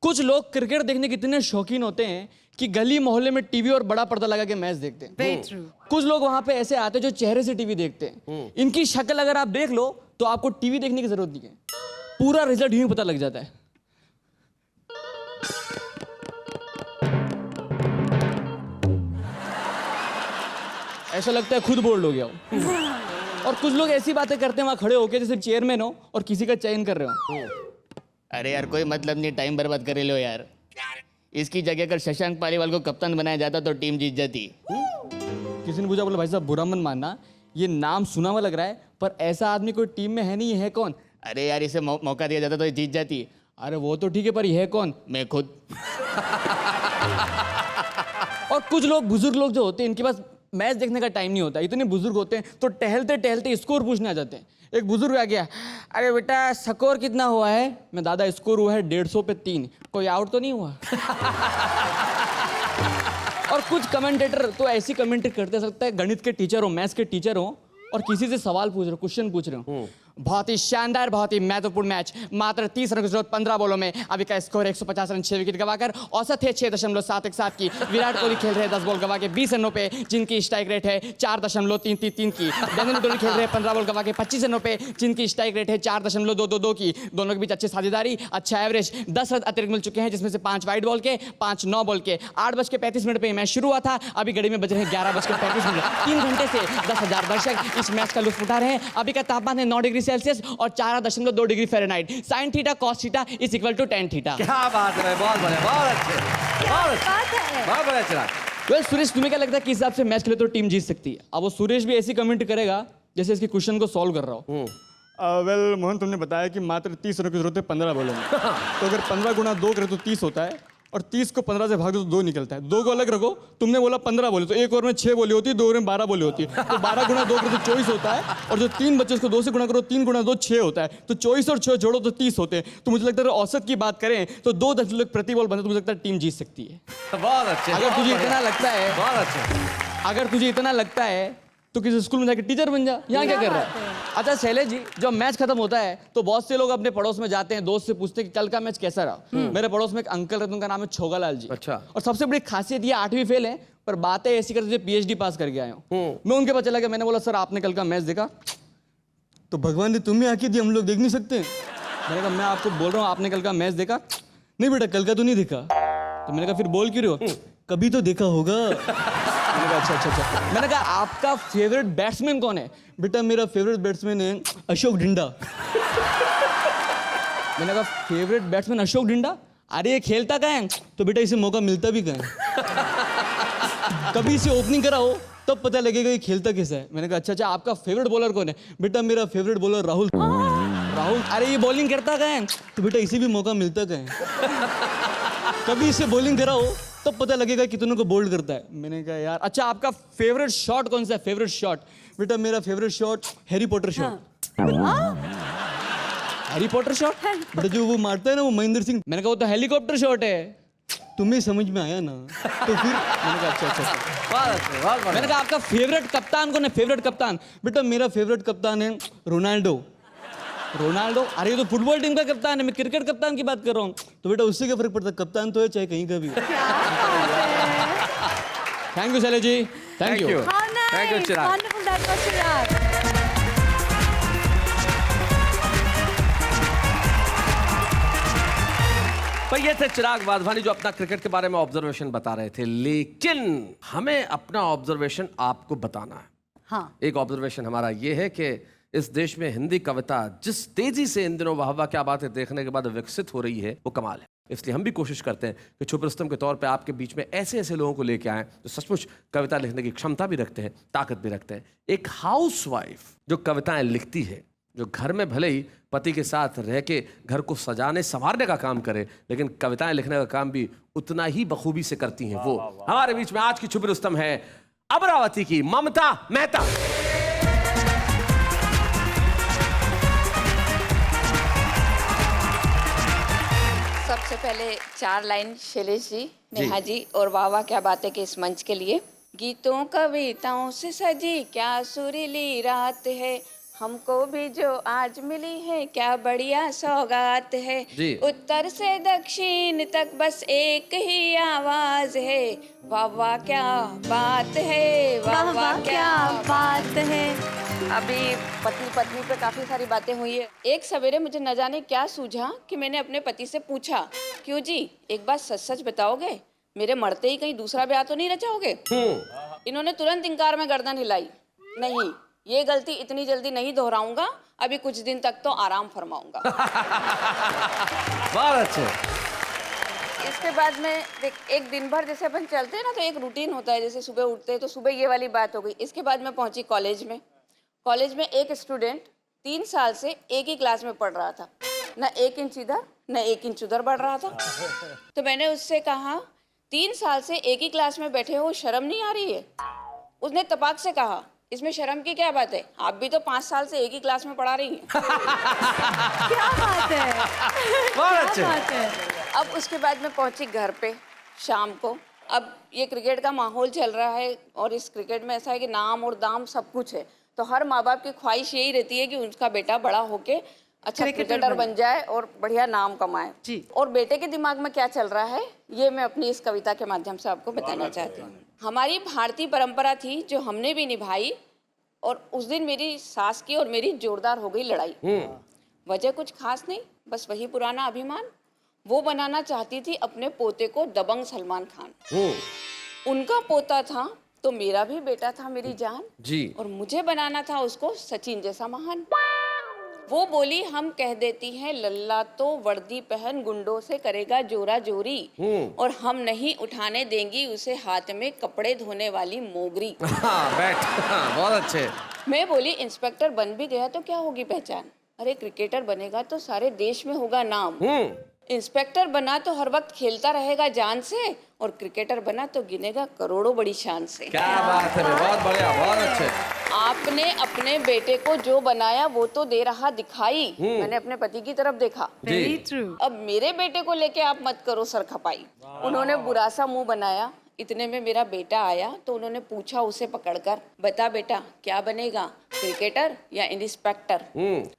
कुछ लोग क्रिकेट देखने के इतने शौकीन होते हैं कि गली मोहल्ले में टीवी और बड़ा पर्दा लगा के मैच देखते हैं। Very true. कुछ लोग वहां पे ऐसे आते हैं जो चेहरे से टीवी देखते हैं। इनकी शक्ल अगर आप देख लो तो आपको टीवी देखने की जरूरत नहीं है, पूरा रिजल्ट यूं पता लग जाता है। ऐसा लगता है खुद बोल्ड हो गया हो। और कुछ लोग ऐसी बातें करते हैं वहां खड़े होके जैसे चेयरमैन हो और किसी का चयन कर रहे हो। अरे यार कोई मतलब नहीं, टाइम बर्बाद कर लो यार। इसकी जगह अगर शशांक पालीवाल को कप्तान बनाया जाता तो टीम जीत जाती। किसी ने पूछा, बोला भाई साहब बुरा मन मानना, ये नाम सुना हुआ लग रहा है पर ऐसा आदमी कोई टीम में है नहीं, है कौन? अरे यार इसे मौका दिया जाता तो ये जीत जाती। अरे वो तो ठीक है पर यह कौन? मैं खुद। और कुछ लोग बुजुर्ग लोग जो होते हैं इनके पास मैच देखने का टाइम नहीं होता, इतने बुजुर्ग होते हैं तो टहलते टहलते स्कोर पूछने आ जाते हैं। एक बुजुर्ग आ गया, अरे बेटा स्कोर कितना हुआ है? मैं दादा स्कोर हुआ है 150 पे 3, कोई आउट तो नहीं हुआ? और कुछ कमेंटेटर तो ऐसी कमेंट्री करते सकता है, गणित के टीचर हो, मैथ्स के टीचर हो और किसी से सवाल पूछ रहे हो, क्वेश्चन पूछ रहे हो, बहुत ही शानदार, बहुत ही महत्वपूर्ण मैच, मात्र 30 रन की जरूरत 15 बॉलों में, अभी का स्कोर 150 रन 6 विकेट गवाकर औसत है 6.717 की। विराट कोहली खेल रहे हैं 10 बॉल गवा के 20 रनों पे जिनकी स्ट्राइक रेट है 4.333 की। देवेंद्र धोनी खेल रहे हैं 15 बॉल गवा के 25 रनों पे जिनकी स्ट्राइक रेट है 4.222 की। दोनों के बीच अच्छी साझेदारी, अच्छा एवरेज, 10 रन अतिरिक्त मिल चुके हैं जिसमें से 5 वाइड बॉल के, 5 9 बॉल के। 8:35 पे मैच शुरू हुआ था, अभी घड़ी में बज रहे हैं 11:35। 3 घंटे से 10,000 दर्शक इस मैच का लुत्फ उठा रहे हैं। अभी का तापमान है 9 डिग्री सेल्सियस और 4.2 degree Fahrenheit. sin theta cos theta is equal to tan theta. क्या बात है, बहुत बढ़िया, बहुत अच्छे, बहुत बढ़िया चिराग। वेल सुरेश, तुम्हें क्या लगता है किस हिसाब से मैच खेले तो टीम जीत सकती है? अब वो सुरेश भी ऐसी कमेंट करेगा जैसे इसके क्वेश्चन को सॉल्व कर रहा हो। वेल मोहन, तुमने बताया कि मात्र 30 रनों की जरूरत है 15 बॉलों में, तो अगर 15 गुना 2 करे तो 30 होता है और 30 को 15 से भाग दो तो 2 निकलता है। 2 को अलग रखो, तुमने बोला 15 बोले तो 1 ओवर में 6 बोली होती है, 2 ओवर में 12 बोली होती है, तो 12 गुना 2 करो तो 24 होता है और जो 3 बच्चे उसको 2 से गुणा करो, 3 गुना 2 6 होता है, तो 24 और 6 जोड़ो तो 30 होते हैं। तो मुझे लगता है औसत की बात करें तो 2 प्रति बॉल बनते तो मुझे लगता है टीम जीत सकती है। बहुत अच्छे। अगर तुझे इतना लगता है, बहुत अच्छे, अगर तुझे इतना लगता है तो किसी स्कूल में जाकर टीचर बन जा। यहाँ क्या कर रहा है? अच्छा शैलेश जी, जब मैच खत्म होता है तो बहुत से लोग अपने पड़ोस में जाते हैं, दोस्त से पूछते हैं कि कल का मैच कैसा रहा। मेरे पड़ोस में एक अंकल रहते हैं, उनका नाम है छोगालाल जी। अच्छा। और सबसे बड़ी खासियत ये 8वीं फेल है पर बातें ऐसी करते PhD पास करके आए हूँ। मैं उनके पास चला गया, मैंने बोला सर आपने कल का मैच देखा? तो भगवान ने तुम्हें आके दी, हम लोग देख नहीं सकते। मैंने कहा मैं आपको बोल रहा हूँ आपने कल का मैच देखा? नहीं बेटा कल का तो नहीं देखा। तो मैंने कहा फिर बोल क्यों रहे हो? कभी तो देखा होगा। मैंने कहा अच्छा। मैंने कहा आपका फेवरेट बैट्समैन कौन है? बेटा मेरा फेवरेट बैट्समैन है अशोक ढिंडा। मैंने कहा फेवरेट बैट्समैन अशोक ढिंडा? अरे ये खेलता कहाँ है? तो बेटा इसे मौका मिलता भी कहाँ है? कभी इसे ओपनिंग कराओ तब पता लगेगा ये खेलता कैसा है। मैंने कहा अच्छा आपका फेवरेट बॉलर कौन है? बेटा मेरा फेवरेट बॉलर राहुल। राहुल? अरे ये बॉलिंग करता कहाँ है? तो बेटा इसे भी मौका मिलता कहाँ है? कभी इसे बॉलिंग कराओ तब पता लगेगा कितनों को बोल्ड करता है। मैंने कहा यार अच्छा आपका फेवरेट शॉट कौन सा है? Favourite shot? बेटा मेरा favourite shot Harry Potter shot. Harry Potter shot? बेटा जो वो मारता है ना वो महेंद्र सिंह। मैंने कहा वो तो हेलीकॉप्टर शॉट है। तुम्हें समझ में आया ना? तो फिर मैंने कहा अच्छा। मैंने कहा आपका फेवरेट कप्तान कौन है? फेवरेट कप्तान? बेटा मेरा फेवरेट कप्तान है रोनाल्डो। रोनाल्डो? अरे ये तो फुटबॉल टीम का कप्तान है, मैं क्रिकेट कप्तान की बात कर रहा हूँ। तो बेटा उससे क्या फर्क पड़ता है, कप्तान तो है चाहे कहीं का भी। Thank you Shailesh ji, thank you. How nice. Thank you, Chirag. Wonderful, that was Chirag. भाई ये थे चिराग वाधवानी जो अपना क्रिकेट के बारे में ऑब्जर्वेशन बता रहे थे, लेकिन हमें अपना ऑब्जर्वेशन आपको बताना है। हाँ। एक ऑब्जर्वेशन हमारा ये है कि इस देश में हिंदी कविता जिस तेजी से इन दिनों वाह वाह क्या बात है देखने के बाद विकसित हो रही है, वो कमाल है। इसलिए हम भी कोशिश करते हैं कि छुप रुस्तम के तौर पे आपके बीच में ऐसे ऐसे लोगों को लेके आएं जो सचमुच कविता लिखने की क्षमता भी रखते हैं, ताकत भी रखते हैं। एक हाउसवाइफ जो कविताएं लिखती है, जो घर में भले ही पति के साथ रह के घर को सजाने संवारने का काम करे, लेकिन कविताएं लिखने का काम भी उतना ही बखूबी से करती हैं, वो हमारे बीच में आज की छुप रुस्तम है अमरावती की ममता मेहता। सबसे पहले 4 लाइन शैलेश जी, नेहा जी और वाह वाह क्या बातें के इस मंच के लिए। गीतों कविताओं से सजी क्या सुरीली रात है, हमको भी जो आज मिली है क्या बढ़िया सौगात है। उत्तर से दक्षिण तक बस एक ही आवाज है, वाह वाह क्या बात है, वाह वाह क्या बात है। अभी पति पत्नी पे काफी सारी बातें हुई है। एक सवेरे मुझे न जाने क्या सूझा कि मैंने अपने पति से पूछा, क्यों जी एक बात सच सच बताओगे, मेरे मरते ही कहीं दूसरा ब्याह तो नहीं रचाओगे। इन्होंने तुरंत इंकार में गर्दन हिलाई, नहीं ये गलती इतनी जल्दी नहीं दोहराऊंगा, अभी कुछ दिन तक तो आराम फरमाऊंगा। बहुत अच्छे। इसके बाद में एक दिन भर जैसे अपन चलते हैं ना, तो एक रूटीन होता है, जैसे सुबह उठते हैं तो सुबह ये वाली बात हो गई। इसके बाद मैं पहुंची कॉलेज में। कॉलेज में एक स्टूडेंट 3 साल से एक ही क्लास में पढ़ रहा था, न 1 इंच इधर न 1 इंच उधर बढ़ रहा था। तो मैंने उससे कहा, 3 साल से एक ही क्लास में बैठे हो, शर्म नहीं आ रही है। उसने तपाक से कहा, इसमें शर्म की क्या बात है, आप भी तो 5 साल से एक ही क्लास में पढ़ा रही हैं। क्या बात है, बहुत अच्छे। बात है। अब उसके बाद मैं पहुंची घर पे शाम को। अब ये क्रिकेट का माहौल चल रहा है और इस क्रिकेट में ऐसा है कि नाम और दाम सब कुछ है, तो हर माँ बाप की ख्वाहिश यही रहती है कि उनका बेटा बड़ा होके अच्छा क्रिकेटर बन जाए और बढ़िया नाम कमाए जी। और बेटे के दिमाग में क्या चल रहा है, ये मैं अपनी इस कविता के माध्यम से आपको बताना चाहती हूँ। हमारी भारतीय परंपरा थी जो हमने भी निभाई, और उस दिन मेरी सास की और मेरी जोरदार हो गई लड़ाई। वजह कुछ खास नहीं, बस वही पुराना अभिमान। वो बनाना चाहती थी अपने पोते को दबंग सलमान खान। उनका पोता था तो मेरा भी बेटा था मेरी जान जी, और मुझे बनाना था उसको सचिन जैसा महान। वो बोली, हम कह देती हैं लल्ला तो वर्दी पहन गुंडों से करेगा जोरा जोरी, और हम नहीं उठाने देंगी उसे हाथ में कपड़े धोने वाली मोगरी। बहुत अच्छे। मैं बोली, इंस्पेक्टर बन भी गया तो क्या होगी पहचान, अरे क्रिकेटर बनेगा तो सारे देश में होगा नाम। इंस्पेक्टर बना तो हर वक्त खेलता रहेगा जान से, और क्रिकेटर बना तो गिनेगा करोड़ों बड़ी शान से। क्या बात है, बहुत बढ़िया, बहुत अच्छे। आपने अपने बेटे को जो बनाया वो तो दे रहा दिखाई, मैंने अपने पति की तरफ देखा। Very true. अब मेरे बेटे को लेके आप मत करो सर खपाई। उन्होंने बुरा सा मुंह बनाया। इतने में मेरा बेटा आया तो उन्होंने पूछा उसे पकड़कर, बता बेटा क्या बनेगा, क्रिकेटर या इंस्पेक्टर।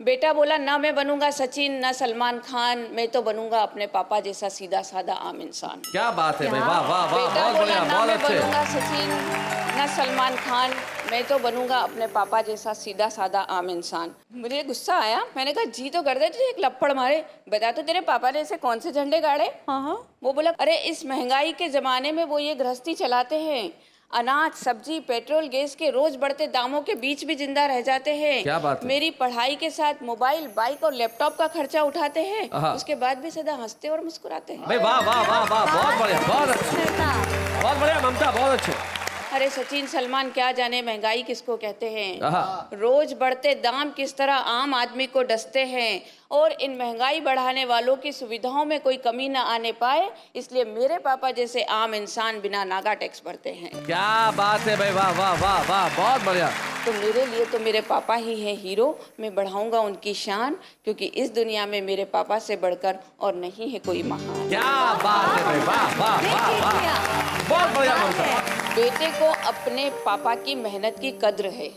बेटा बोला, ना मैं बनूंगा सचिन ना सलमान खान, मैं तो बनूंगा अपने पापा जैसा सीधा साधा आम इंसान। क्या बात है भाई, वाह वाह वाह, बेटा बहुत बोला, बढ़िया, ना बहुत मैं अच्छे। बनूंगा सचिन ना सलमान खान, मैं तो बनूंगा अपने पापा जैसा सीधा साधा आम इंसान। मुझे गुस्सा आया, मैंने कहा जी तो कर दे तुझे एक लपड़ मारे, बता तो तेरे पापा ने ऐसे कौन से झंडे गाड़े। वो बोला, अरे इस महंगाई के जमाने में वो ये गृहस्थी चलाते हैं, अनाज सब्जी पेट्रोल गैस के रोज बढ़ते दामों के बीच भी जिंदा रह जाते हैं। क्या बात है? मेरी पढ़ाई के साथ मोबाइल बाइक और लैपटॉप का खर्चा उठाते हैं, उसके बाद भी सदा हंसते और मुस्कुराते हैं। भाई वाह वाह वाह वाह, बहुत बढ़िया, बहुत अच्छे, बहुत बढ़िया ममता, बहुत अच्छे। अरे सचिन सलमान क्या जाने महंगाई किसको कहते हैं, रोज बढ़ते दाम किस तरह आम आदमी को डसते हैं, और इन महंगाई बढ़ाने वालों की सुविधाओं में कोई कमी न आने पाए, इसलिए मेरे पापा जैसे आम इंसान बिना नागा टैक्स भरते हैं। क्या बात है भाई, वाह वाह वाह वाह, बहुत बढ़िया। तो मेरे लिए तो मेरे पापा ही हैं हीरो, मैं बढ़ाऊंगा उनकी शान, क्योंकि इस दुनिया में मेरे पापा से बढ़कर और नहीं है कोई महान। क्या बात है भाई, वाह वाह वाह वाह, बहुत बढ़िया ममता। बेटे को अपने पापा की मेहनत की कद्र है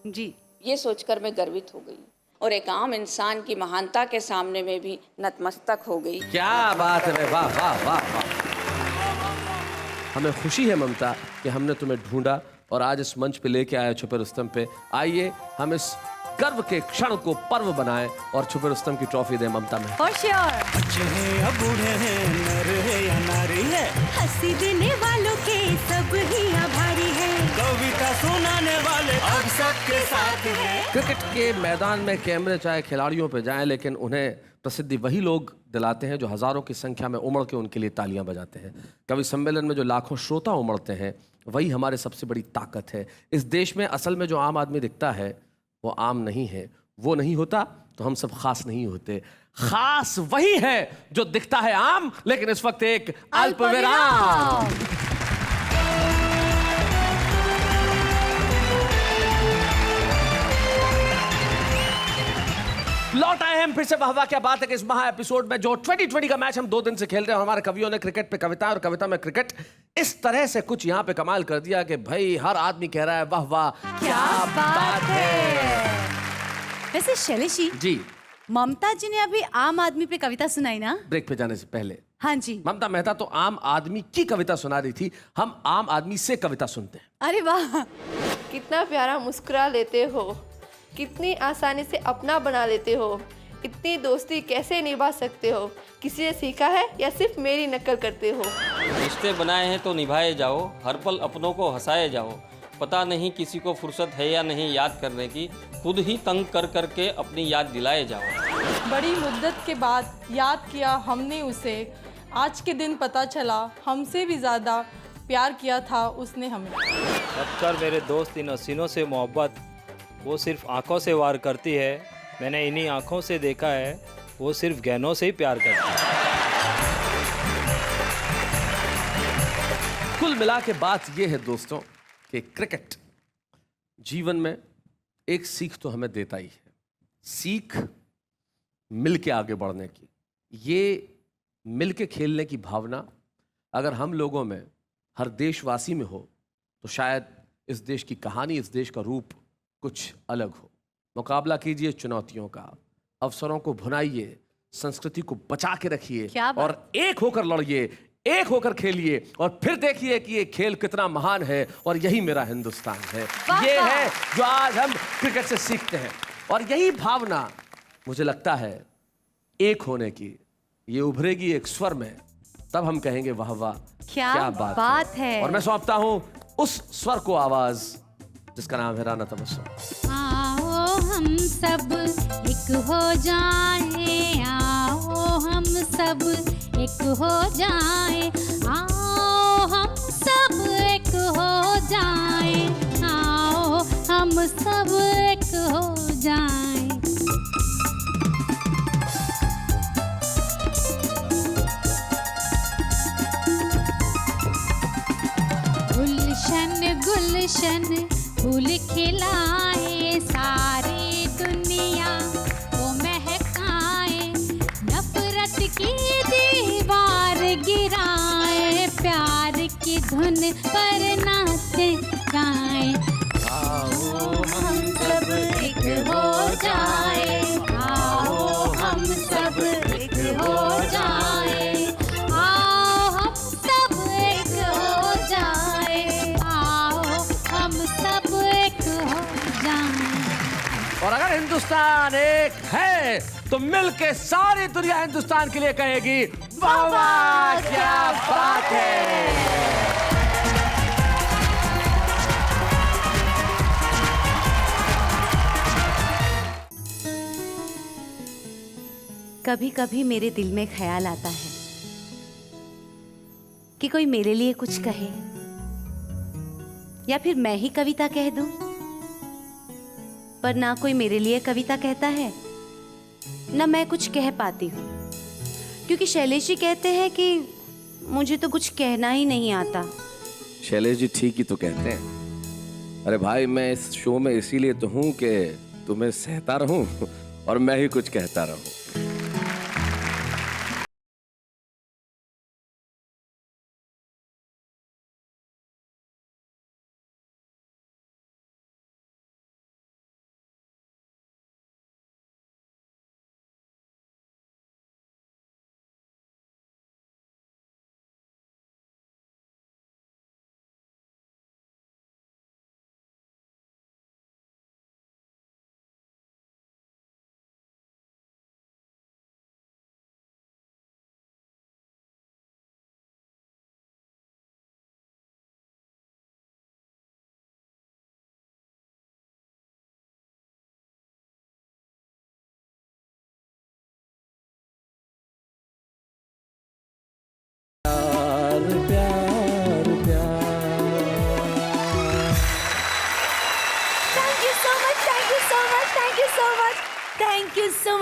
जी, ये सोचकर मैं गर्वित हो गई, और एक आम इंसान की महानता के सामने में भी नतमस्तक हो गई। क्या बात है भाई, वाह वाह वाह वाह। हमें खुशी है ममता कि हमने तुम्हें ढूंढा और आज इस मंच पे लेके आए छुपे रुस्तम पे। आइए हम इस गर्व के क्षण को पर्व बनाएं और छुपे रुस्तम की ट्रॉफी दें ममता में। For sure. बच्चे हैं या बूढ़े हैं, नर है या नारी है, हंसी देने वालों के सब ही आभारी है, कविता सुनाने वाले अब सबके साथ हैं। क्रिकेट के मैदान में कैमरे चाहे खिलाड़ियों पर जाएं, लेकिन उन्हें प्रसिद्धि वही लोग दिलाते हैं जो हजारों की संख्या में उमड़ के उनके लिए तालियां बजाते हैं। कवि सम्मेलन में जो लाखों श्रोता उमड़ते हैं वही हमारे सबसे बड़ी ताकत है। इस देश में असल में जो आम आदमी दिखता है वो आम नहीं है। वो नहीं होता तो हम सब खास नहीं होते। खास वही है जो दिखता है आम, लेकिन इस वक्त एक अल्पविराम। लौट आए हम फिर से वाह क्या बात है कि इस महा एपिसोड में जो 2020 का मैच हम 2 दिन से खेल रहे हैं, हमारे कवियों ने क्रिकेट पे कविता और कविता में क्रिकेट इस तरह से कुछ यहाँ पे कमाल कर दिया कि भाई हर आदमी कह रहा है वाह वाह क्या बात है। वैसे शैलेशी जी, ममता जी ने अभी आम आदमी पे कविता सुनाई ना? ब्रेक पे जाने से पहले हाँ जी। ममता मेहता तो आम आदमी की कविता सुना रही थी, हम आम आदमी से कविता सुनते हैं। अरे वाह। कितना प्यारा मुस्कुरा लेते हो, कितनी आसानी से अपना बना लेते हो, इतनी दोस्ती कैसे निभा सकते हो, किसी से सीखा है या सिर्फ मेरी नकल करते हो? रिश्ते बनाए हैं तो निभाए जाओ, हर पल अपनों को हंसाए जाओ, पता नहीं किसी को फुर्सत है या नहीं याद करने की, खुद ही तंग कर करके अपनी याद दिलाए जाओ। बड़ी मुद्दत के बाद याद किया हमने उसे, आज के दिन पता चला हमसे भी ज़्यादा प्यार किया था उसने हमें। कर मेरे दोस्त इन हसीनों से मोहब्बत, वो सिर्फ आंखों से वार करती है, मैंने इन्हीं आंखों से देखा है, वो सिर्फ गहनों से ही प्यार करती है। कुल मिला के बात यह है दोस्तों कि क्रिकेट जीवन में एक सीख तो हमें देता ही है, सीख मिल के आगे बढ़ने की। ये मिल के खेलने की भावना अगर हम लोगों में, हर देशवासी में हो तो शायद इस देश की कहानी, इस देश का रूप कुछ अलग हो। मुकाबला कीजिए चुनौतियों का, अवसरों को भुनाइए, संस्कृति को बचा के रखिए और एक होकर लड़िए, एक होकर खेलिए और फिर देखिए कि ये खेल कितना महान है। और यही मेरा हिंदुस्तान है, ये है जो आज हम क्रिकेट से सीखते हैं। और यही भावना मुझे लगता है एक होने की, ये उभरेगी एक स्वर में, तब हम कहेंगे वाह वाह क्या बात है। और मैं सौंपता हूं उस स्वर को आवाज जिसका नाम है राना तबस्सुम। आओ हम सब एक हो जाएं, आओ हम सब एक हो जाएं, आओ हम सब एक हो जाएं, आओ हम सब एक हो जाएं। गुलशन गुलशन फूल खिलाए, सारी दुनिया को महकाए, नफरत की दीवार गिराए, प्यार की धुन पर नाचे गाएं। आओ हम सब एक हो जाए, आओ हम सब एक हो जाए, आओ हम सब एक हो जाए, आओ हम सब एक हो जाएं। और अगर हिंदुस्तान एक है तो मिलके सारी दुनिया हिंदुस्तान के लिए कहेगी वाह वाह क्या बात है। कभी कभी मेरे दिल में ख्याल आता है कि कोई मेरे लिए कुछ कहे, या फिर मैं ही कविता कह दूं, पर ना कोई मेरे लिए कविता कहता है, ना मैं कुछ कह पाती हूँ, क्योंकि शैलेश जी कहते हैं कि मुझे तो कुछ कहना ही नहीं आता। शैलेश जी ठीक ही तो कहते हैं। अरे भाई, मैं इस शो में इसीलिए तो हूँ कि तुम्हें सहता रहूं और मैं ही कुछ कहता रहूं।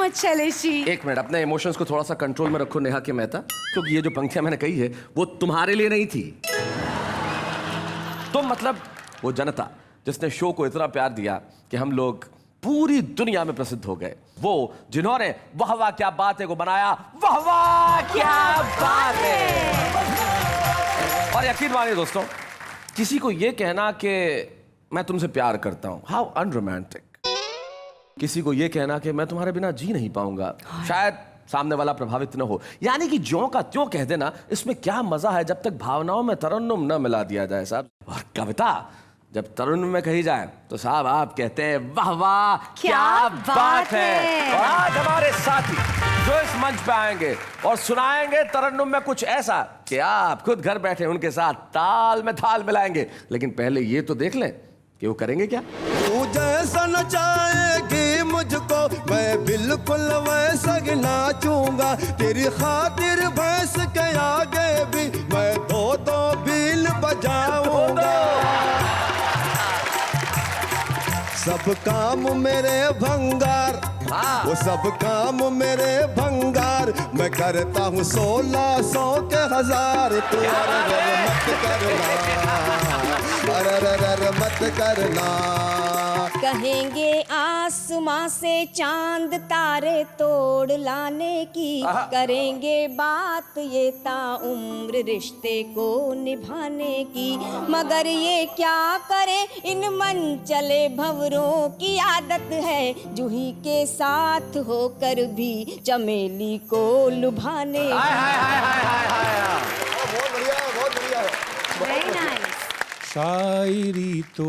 मच शैलेशी। एक मिनट, अपने इमोशंस को थोड़ा सा कंट्रोल में रखो नेहा के मेहता, क्योंकि ये जो पंक्तियां मैंने कही है वो तुम्हारे लिए नहीं थी। तुम मतलब वो जनता जिसने शो को इतना प्यार दिया कि हम लोग पूरी दुनिया में प्रसिद्ध हो गए, वो जिन्होंने वाह वाह क्या बात है को बनाया वाह वाह क्या बात है। और यकीन मानिए दोस्तों, किसी को ये कहना कि मैं तुमसे प्यार करता हूं, हाउ अनरोमांटिक। किसी को ये कहना कि मैं तुम्हारे बिना जी नहीं पाऊंगा, शायद सामने वाला प्रभावित न हो। यानी कि ज्यों का त्यों कह देना, इसमें क्या मजा है जब तक भावनाओं में तरन्नुम न मिला दिया जाए साहब। और कविता जब तरन्नुम में कही जाए तो साहब आप कहते हैं वाह वाह क्या बात है। और आज हमारे साथी जो इस मंच पे आएंगे और सुनाएंगे तरन्नुम में कुछ ऐसा कि आप खुद घर बैठे उनके साथ ताल में ताल मिलाएंगे। लेकिन पहले ये तो देख लें कि वो करेंगे क्या। तू जैसा नचाएगी मुझको मैं बिल्कुल वैसा ही नाचूंगा, तेरी खातिर भैंस के आगे भी मैं दो दो बीन बजाऊंगा। सब काम मेरे भंगार, वो सब काम मेरे भंगार, मैं करता हूँ 1600 के 1000। तू मत करना, अरे मत करना। कहेंगे आसमां से चांद तारे तोड़ लाने की, करेंगे बात ये ताउम्र रिश्ते को निभाने की, मगर ये क्या करें इन मन चले भंवरों की आदत है, जूही के साथ होकर भी चमेली को लुभाने। बहुत बढ़िया, बहुत बढ़िया। Very nice. शायरी तो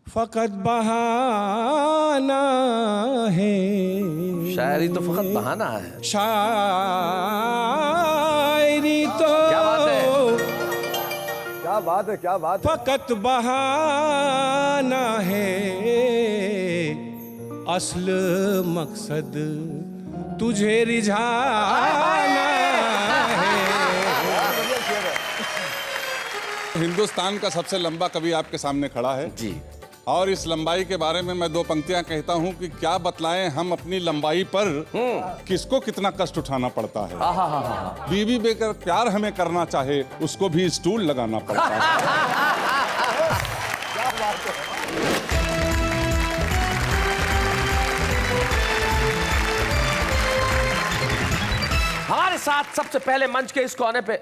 फकत बहाना है, शायरी तो फकत बहाना है। शायरी तो क्या बात है, क्या बात है, क्या बात है। फकत बहाना है, असल मकसद तुझे रिझाना है। हिंदुस्तान का सबसे लंबा कवि आपके सामने खड़ा है जी, और इस लंबाई के बारे में मैं 2 पंक्तियां कहता हूं कि क्या बतलाएं हम अपनी लंबाई पर किसको कितना कष्ट उठाना पड़ता है। बीवी बेकर प्यार हमें करना चाहे उसको भी स्टूल लगाना पड़ता है। हमारे साथ सबसे पहले मंच के इस कोने पे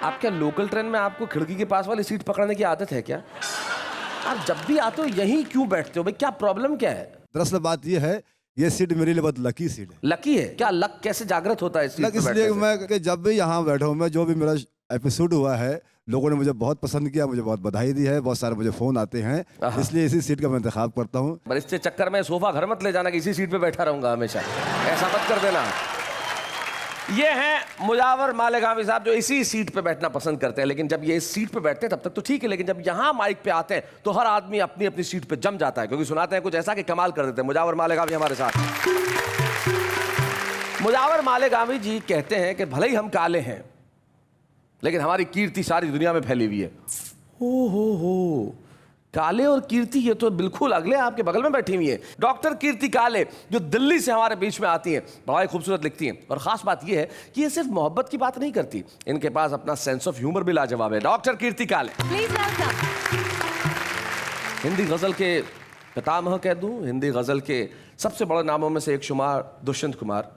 आप क्या लोकल ट्रेन में आपको खिड़की के पास वाली सीट पकड़ने की आदत है क्या? आप जब भी आते हो यहीं क्यों बैठते हो भाई, क्या प्रॉब्लम क्या है? दरअसल बात ये है, ये सीट मेरे लिए बहुत लकी सीट है। लकी है क्या? लक कैसे जागृत होता है इस सीट पे बैठने इसलिए से? मैं कि जब भी यहाँ बैठा हूँ, मैं जो भी मेरा एपिसोड हुआ है, लोगों ने मुझे बहुत पसंद किया, मुझे बहुत बधाई दी है, बहुत सारे मुझे फोन आते हैं, इसलिए इसी सीट का मैं इंतखाब करता हूँ। पर इससे चक्कर में सोफा घर मत ले जाना कि इसी सीट पे बैठा रहूंगा हमेशा, ऐसा मत कर देना। ये हैं मुजावर मालेगामी साहब जो इसी सीट पे बैठना पसंद करते हैं, लेकिन जब ये इस सीट पे बैठते हैं तब तक तो ठीक है, लेकिन जब यहाँ माइक पे आते हैं तो हर आदमी अपनी अपनी सीट पे जम जाता है, क्योंकि सुनाते हैं कुछ ऐसा कि कमाल कर देते हैं। मुजावर मालेगामी हमारे साथ। मुजावर मालेगामी जी कहते हैं कि भले ही हम काले हैं लेकिन हमारी कीर्ति सारी दुनिया में फैली हुई है। हो काले और कीर्ति, ये तो बिल्कुल अगले आपके बगल में बैठी हुई है। डॉक्टर कीर्ति काले जो दिल्ली से हमारे बीच में आती हैं, बड़ा खूबसूरत लिखती हैं, और ख़ास बात ये है कि ये सिर्फ मोहब्बत की बात नहीं करती, इनके पास अपना सेंस ऑफ ह्यूमर भी लाजवाब है। डॉक्टर कीर्ति काले, प्लीज वेलकम। हिंदी गज़ल के पितामह कह दूं, हिंदी गज़ल के सबसे बड़े नामों में से एक शुमार दुष्यंत कुमार,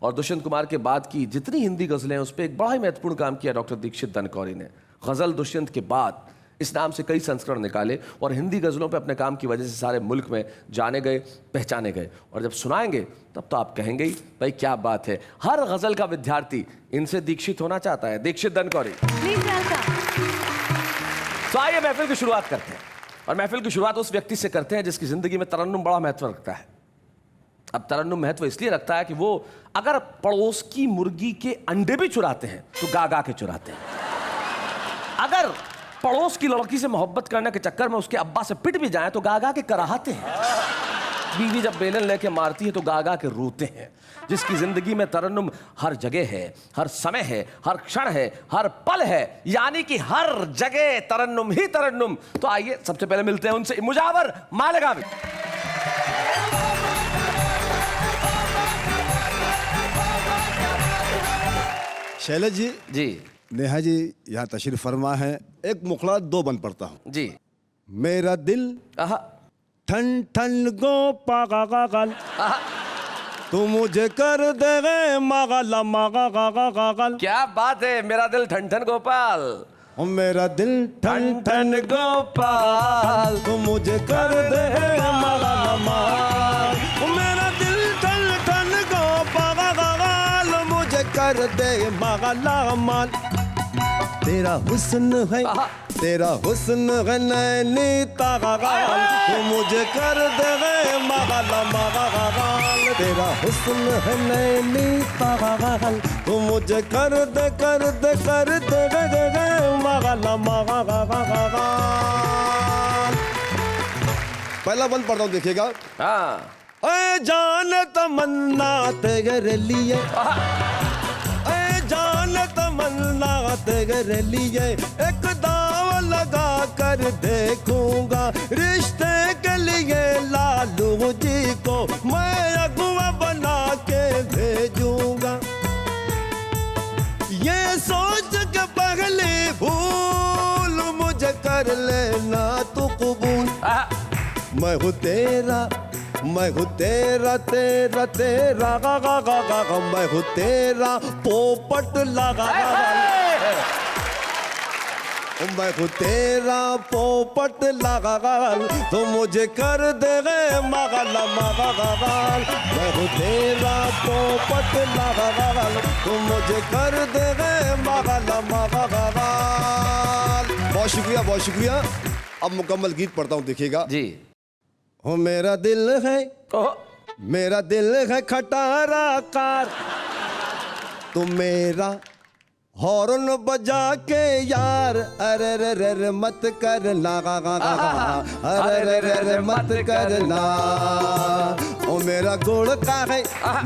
और दुष्यंत कुमार के बाद की जितनी हिंदी गज़लें हैं उस पर एक बड़ा ही महत्वपूर्ण काम किया डॉक्टर दीक्षित दनकौरी ने। गज़ल दुष्यंत के बाद इस नाम से कई संस्करण निकाले और हिंदी गज़लों पे अपने काम की वजह से सारे मुल्क में जाने गए, पहचाने गए, और जब सुनाएंगे तब तो आप कहेंगे ही भाई क्या बात है। हर गज़ल का विद्यार्थी इनसे दीक्षित होना चाहता है। दीक्षित दनकौरी, तो आइए महफिल की शुरुआत करते हैं, और महफिल की शुरुआत उस व्यक्ति से करते हैं जिसकी ज़िंदगी में तरन्नुम बड़ा महत्व रखता है। अब तरन्नुम महत्व इसलिए रखता है कि वो अगर पड़ोस की मुर्गी के अंडे भी चुराते हैं तो गा गा के चुराते हैं। अगर पड़ोस की लड़की से मोहब्बत करने के चक्कर में उसके अब्बा से पिट भी जाए तो गा गा के कराहते हैं। बीवी जब बेलन लेके मारती है तो गा गा के रोते हैं। जिसकी जिंदगी में तरन्नुम हर जगह है, हर समय है, हर क्षण है, हर पल है, यानी कि हर जगह तरन्नुम ही तरन्नुम। तो आइए सबसे पहले मिलते हैं उनसे, मुजावर मालेगावी। शैलेश जी, जी नेहा जी यहाँ तशरीफ फरमा है। एक मुखड़ा दो बंद पढ़ता हूँ। जी। मेरा दिल ठन ठन गो पागा गागल, तू मुझे कर दे गए मागला मागा गागा गागल। क्या बात है, मेरा दिल ठन ठन गोपाल। ओ मेरा दिल ठन ठन गोपाल, तू मुझे कर दे मागला माग। ओ मेरा दिल ठन ठन गोपाल गागल, मुझे कर दे मागला माल। तेरा हुस्न है, तेरा हुस्न है नैनी तागा गाल, तू मुझे कर दे गए मागला मागा गाल। तेरा हुस्न है नैनी तागा गाल, तू मुझे कर दे गए मागला मागा गाल। पहला बंद पढ़ता हूँ, देखिएगा। हाँ। जान तमन्ना तेरे लिए, जान तमन्ना तेरे लिए, एक दाव लगा कर देखूंगा। रिश्ते के लिए लालू जी को मैं अगुआ बना के भेजूंगा। ये सोच के पहले भूल मुझे कर लेना तू कबूल। मैं हूँ तेरा, मैं हूँ तेरा तेरा तेरा गा गा गा गा गा। मैं हूँ तेरा पोपट लगा गा। मैं हूँ तेरा पोपट लगा गाल, तो मुझे कर दे गए मागला मागा गाल। मैं हूँ तेरा पोपट लगा गाल, तो मुझे कर दे गए मागला मागा गाल। बहुत शुक्रिया, बहुत शुक्रिया। अब मुकम्मल गीत पढ़ता हूँ, देखिएगा जी। हो मेरा दिल है, मेरा दिल है खटारा कार, तू मेरा हॉर्न बजा के यार। अरे रे रे रे मत करना गा गा गा गा, अरे रे रे रे मत करना। ओ मेरा गुड़ का है,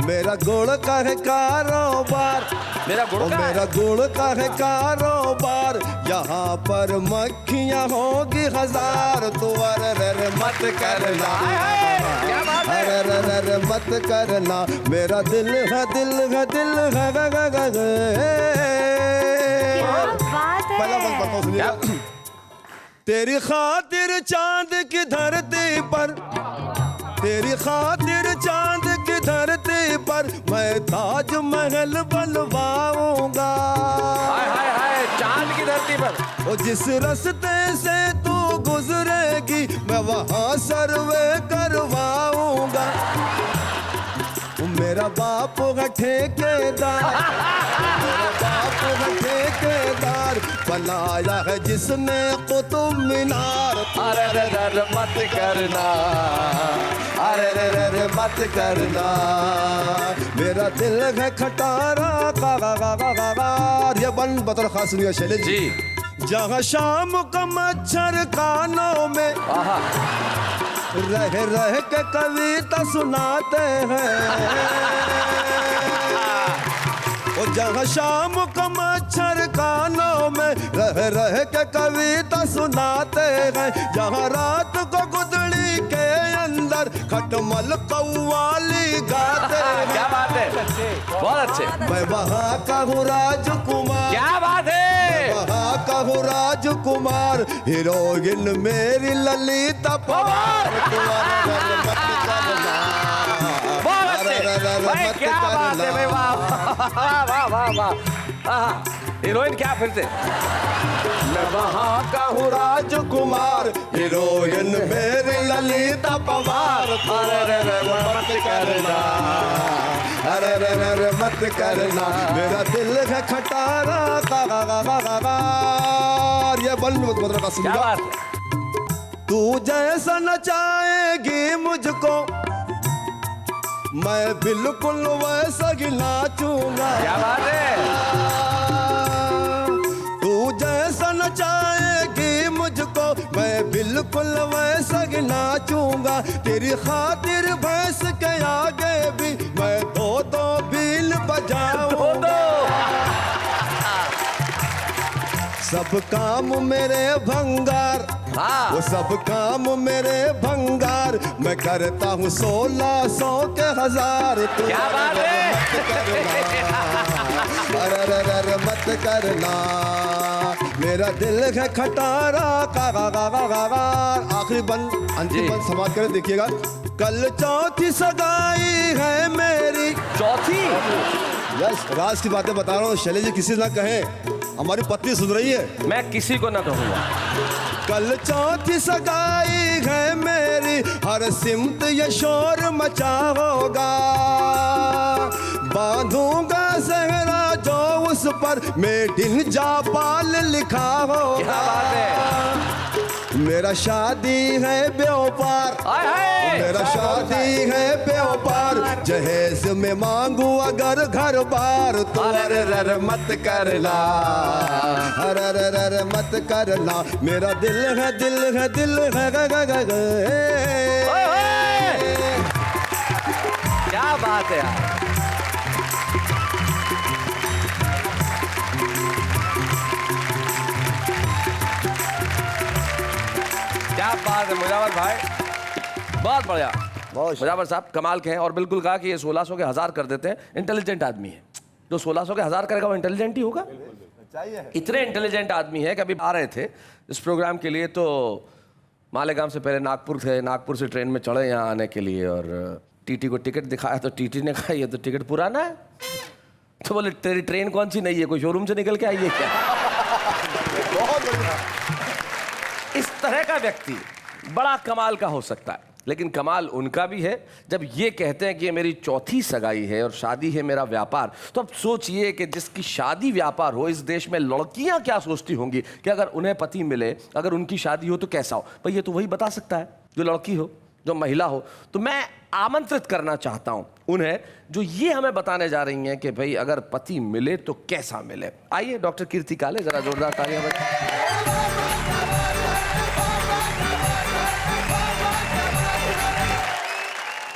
मेरा गुड़ का है कारोबार, मेरा गुड़ का, मेरा गुड़ का है कारोबार। यहाँ पर मक्खियाँ होगी हजार, तो अरे रे रे मत करना, अरे रे रे रे मत करना। मेरा दिल है, दिल है, दिल है गा गा गा गा। पहला बंद पढ़ता हूँ, सुनिएगा। तेरी खातिर चांद की धरती पर, तेरी खातिर चांद की धरती पर मैं ताजमहल बनवाऊंगा। हाय हाय हाय, चांद की धरती पर। ओ जिस रास्ते से तू गुजरेगी मैं वहाँ सर्वे करवाऊंगा। मेरा बाप है ठेकेदार, मेरा बाप है ठेकेदार, बनाया है जिसने कुतुब मीनार। अरे रे रे रे मत करना, अरे रे रे रे मत करना। मेरा दिल है खटारा का गा गा गा गा गा। ये बन बतर खास सुनिए शैलेश जी। जहाँ शाम का मच्छर कानों में रह रह के कविता सुनाते हैं। और जहाँ शाम का मच्छर कानों में रह रह के कविता सुनाते हैं। जहाँ रात को गुदड़ी के अंदर खटमल कव्वाली गाते हैं। क्या बात है, बहुत अच्छे। मैं वहाँ का हूँ राजकुमार, क्या बात है, वहाँ का हूँ राजकुमार। हीरोइन मेरी ललिता पवार। भाई क्या बात है भाई, वाह वाह वाह वाह। हीरोइन क्या फिर से? मैं वहाँ का हूँ राजकुमार, हीरोइन मेरी ललिता पवार। अरे रे रे मत करना, अरे रे रे रे मत करना। मेरा दिल है खटारा का गा गा गा गा गा। ये बन मतलब का सुनिएगा। तू जैसा नचाएगी मुझको मैं बिल्कुल वैसा ही नाचूंगा। क्या बात है, तू जैसा नचाएगी मुझको मैं बिल्कुल वैसा सग नाचूंगा तेरी खातिर भैंस के आगे भी मैं दो दो बील बजाऊंगा सब काम मेरे भंगार वो सब काम मेरे भंगार मैं करता हूँ 1600 के 1000 तू क्या बात है अरे मत करना मेरा दिल है खटारा का आखिरी बंद अंतिम बंद समाप्त करें देखिएगा कल चौथी सगाई है मेरी चौथी यस राज की बातें बता रहा हूँ शैलेश जी किसी ना कहें हमारी पत्नी सुन रही है मैं किसी को ना कहूँगा कल चौथी सगाई है मेरी हर सिमत ये शोर मचा होगा बांधूंगा सहरा जो उस पर मेड इन जापाल लिखा होगा क्या बात है मेरा शादी है व्यापार मेरा शादी है व्यापार जहेज में मांगू अगर घर बार तो अरे मत करना अरे मत करना मेरा दिल है क्या बात है यार क्या बात है मुजावर भाई बहुत बढ़िया मुजावर साहब कमाल के हैं और बिल्कुल कहा कि ये 1600 के 1000 कर देते हैं इंटेलिजेंट आदमी है जो 1600 के 1000 करेगा वो इंटेलिजेंट ही होगा इतने इंटेलिजेंट आदमी है कि अभी आ रहे थे इस प्रोग्राम के लिए तो मालेगांव से पहले नागपुर थे नागपुर से ट्रेन में चढ़े यहाँ आने के लिए और टीटी को टिकट दिखाया तो टीटी ने कहा ये तो टिकट पुराना है तो बोले तेरी ट्रेन कौन सी नहीं है कोई शोरूम से निकल के आई है क्या इस तरह का व्यक्ति बड़ा कमाल का हो सकता है लेकिन कमाल उनका भी है जब ये कहते हैं कि ये मेरी चौथी सगाई है और शादी है मेरा व्यापार तो अब सोचिए कि जिसकी शादी व्यापार हो इस देश में लड़कियां क्या सोचती होंगी कि अगर उन्हें पति मिले अगर उनकी शादी हो तो कैसा हो भाई ये तो वही बता सकता है जो लड़की हो जो महिला हो तो मैं आमंत्रित करना चाहता हूं उन्हें जो ये हमें बताने जा रही हैं कि भाई अगर पति मिले तो कैसा मिले आइए डॉक्टर कीर्ति काले जरा जोरदार तालियां बजाएं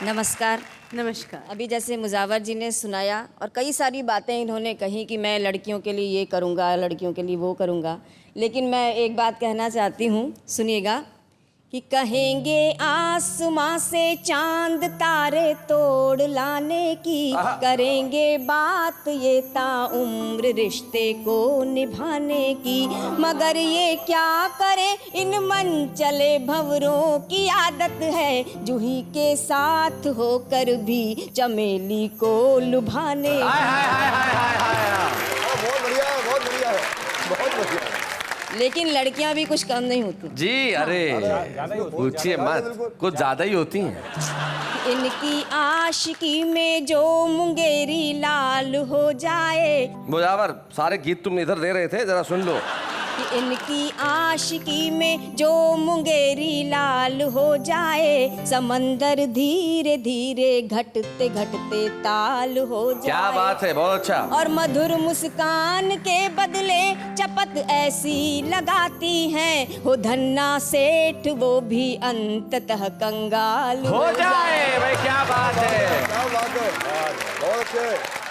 नमस्कार नमस्कार अभी जैसे मुजावर जी ने सुनाया और कई सारी बातें इन्होंने कही कि मैं लड़कियों के लिए ये करूँगा लड़कियों के लिए वो करूँगा लेकिन मैं एक बात कहना चाहती हूँ सुनिएगा कि कहेंगे आसमां से चांद तारे तोड़ लाने की करेंगे बात ये ताउम्र रिश्ते को निभाने की मगर ये क्या करें इन मन चले भंवरों की आदत है जूही के साथ होकर भी चमेली को लुभाने बहुत बढ़िया है लेकिन लड़कियां भी कुछ कम नहीं होती जी अरे पूछिए मत कुछ ज्यादा ही होती हैं इनकी आशिकी में जो मुंगेरी लाल हो जाए मुजावर सारे गीत तुम इधर दे रहे थे जरा सुन लो कि इनकी आशिकी में जो मुंगेरी लाल हो जाए समंदर धीरे धीरे घटते घटते ताल हो जाए क्या बात है बहुत अच्छा और मधुर मुस्कान के बदले चपत ऐसी लगाती हैं हो धन्ना सेठ वो भी अंततः कंगाल हो जाए भाई क्या बात है बहुत अच्छे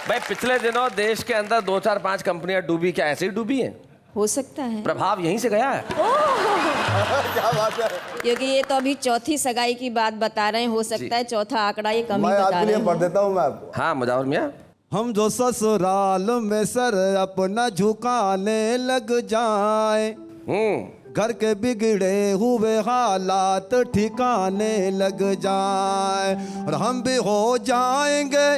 भाई पिछले दिनों देश के अंदर 2 4 5 कंपनियां डूबी क्या ऐसे ही डूबी हैं हो सकता है प्रभाव यहीं से गया है क्या बात है क्योंकि ये तो अभी चौथी सगाई की बात बता रहे हैं हो सकता है चौथा आंकड़ा ये कम ही मैं बता आपके रहे लिए पढ़ हैं देता हूँ मैं आपको हाँ मुजावर मियाँ हम जो ससुराल में सर अपना झुकाने लग जाए घर के बिगड़े हुए हालात ठिकाने लग जाए और हम भी हो जाएंगे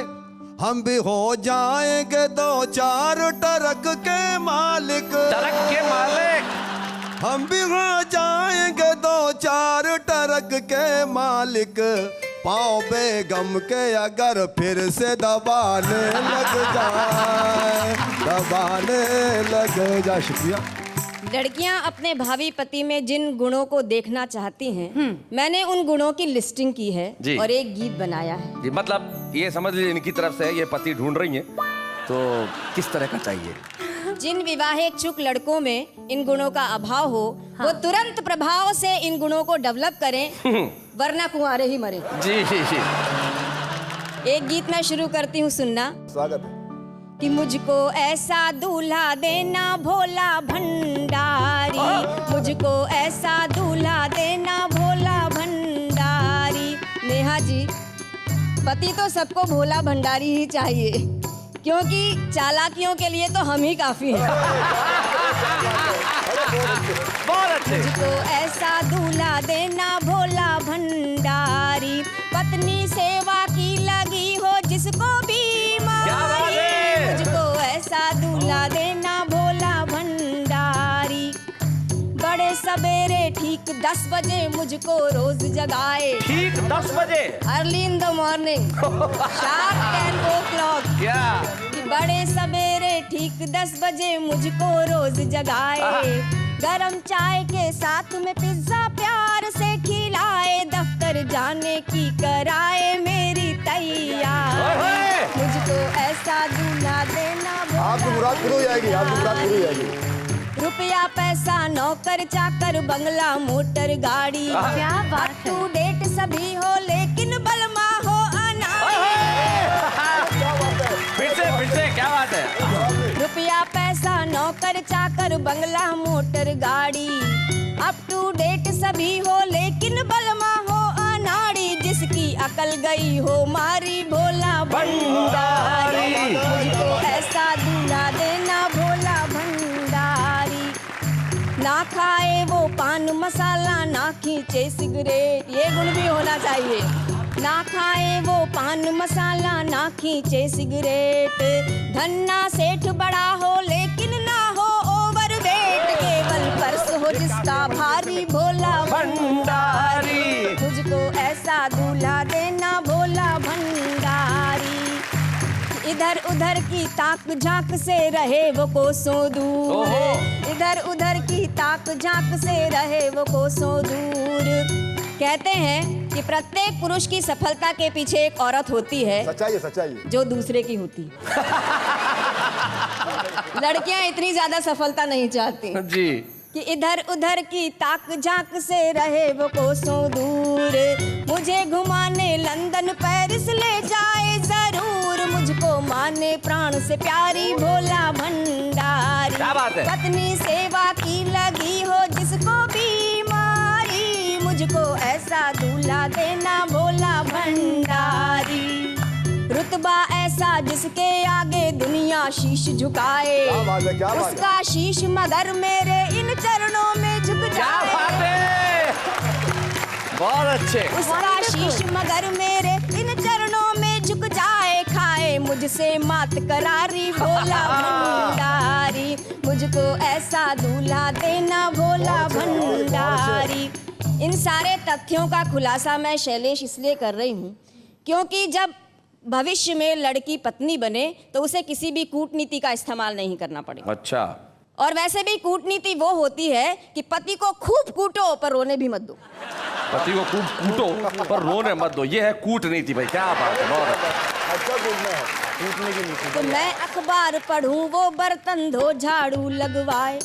2 4 ट्रक के मालिक हम भी हो जाएंगे 2 4 ट्रक के मालिक पाँव बेगम के अगर फिर से दबाने लग जाए शुक्रिया लड़कियां अपने भावी पति में जिन गुणों को देखना चाहती हैं मैंने उन गुणों की लिस्टिंग की है जी। और एक गीत बनाया है जी मतलब ये समझ लीजिए इनकी तरफ से ये पति ढूंढ रही हैं तो किस तरह का चाहिए जिन विवाहित चुक लड़कों में इन गुणों का अभाव हो वो तुरंत प्रभाव से इन गुणों को डेवलप करें, वरना कुंवारे ही मरे। जी। एक गीत मैं शुरू करती हूँ, सुनना। स्वागत है। कि मुझको ऐसा दूल्हा देना भोला भंडारी, मुझको ऐसा दूल्हा देना भोला भंडारी। नेहा जी, पति तो सबको भोला भंडारी ही चाहिए, क्योंकि चालाकियों के लिए तो हम ही काफी हैं। मुझको ऐसा दूल्हा देना भोला भंडारी, पत्नी सेवा की लगी हो जिसको बीमारी। मुझको ऐसा दूल्हा देना भोला भंडारी, बड़े सवेरे ठीक 10 बजे मुझको रोज जगाए। ठीक 10 बजे? Early in the morning, sharp 10 o'clock। क्या? बड़े सवेरे ठीक 10 बजे मुझको रोज जगाए, गरम चाय के साथ में पिज्जा प्यार से खिलाए, दफ्तर जाने की कराए मेरी तैयार। मुझको ऐसा दूल्हा देना आपकी मुराद पूरी हो जाएगी, आपकी मुराद पूरी हो जाएगी। रुपया पैसा नौकर चाकर बंगला मोटर गाड़ी, क्या बात टू डेट सभी हो लेकिन बलमा हो अनाड़ी। फिर से क्या बात है? रुपया पैसा नौकर चाकर बंगला मोटर गाड़ी, अप टू डेट सभी हो लेकिन बलमा हो अनाड़ी, जिसकी अकल गई हो मारी भोला भंडारी। मुझको ऐसा दूल्हा देना भोला भंडारी, ना खाए वो पान मसाला ना खींचे सिगरेट, ये गुण भी होना चाहिए। ना खाए वो पान मसाला ना खींचे सिगरेट, धन्ना सेठ बड़ा हो लेकिन ना हो ओवरवेट, केवल पर्स हो जिसका भारी भोला भंडारी। मुझको ऐसा दूल्हा देना भोला भंडारी, इधर उधर की ताक झांक से रहे वो कोसों दूर, इधर उधर की ताक झांक से रहे वो कोसों दूर। कहते हैं कि प्रत्येक पुरुष की सफलता के पीछे एक औरत होती है, सच्चाई है, जो दूसरे की होती है। लड़कियां इतनी ज्यादा सफलता नहीं चाहती जी, कि इधर उधर की ताक झांक से रहे वो कोसों दूर, मुझे घुमाने लंदन पेरिस ले जाए जरूर, मुझको माने प्राण से प्यारी भोला भंडारी। क्या बात है? पत्नी सेवा की लगी हो जिसको बीमारी, मुझको ऐसा दूल्हा देना भोला भंडारी, रुतबा ऐसा जिसके आगे दुनिया शीश झुकाए। क्या बात है, क्या बात है? उसका शीश मगर मेरे इन चरणों में झुक जाए। बहुत अच्छे। उसका शीश मगर मेरे इन चरणों में झुक जाए, खाए मुझसे मात करारी भोला भंडारी, मुझको ऐसा दूल्हा देना भोला भंडारी। इन सारे तथ्यों का खुलासा मैं शैलेश इसलिए कर रही हूँ क्योंकि जब भविष्य में लड़की पत्नी बने तो उसे किसी भी कूटनीति का इस्तेमाल नहीं करना पड़ेगा। अच्छा। और वैसे भी कूटनीति वो होती है कि पति को खूब कूटो पर रोने भी मत दो। पति को खूब कूटो पर रोने मत दो, ये है कूटनीति भाई। क्या बात है, बहुत अच्छा कूटना है, कूटने की नीति। तो मैं अखबार पढ़ूं वो बर्तन धो झाड़ू लगवाए,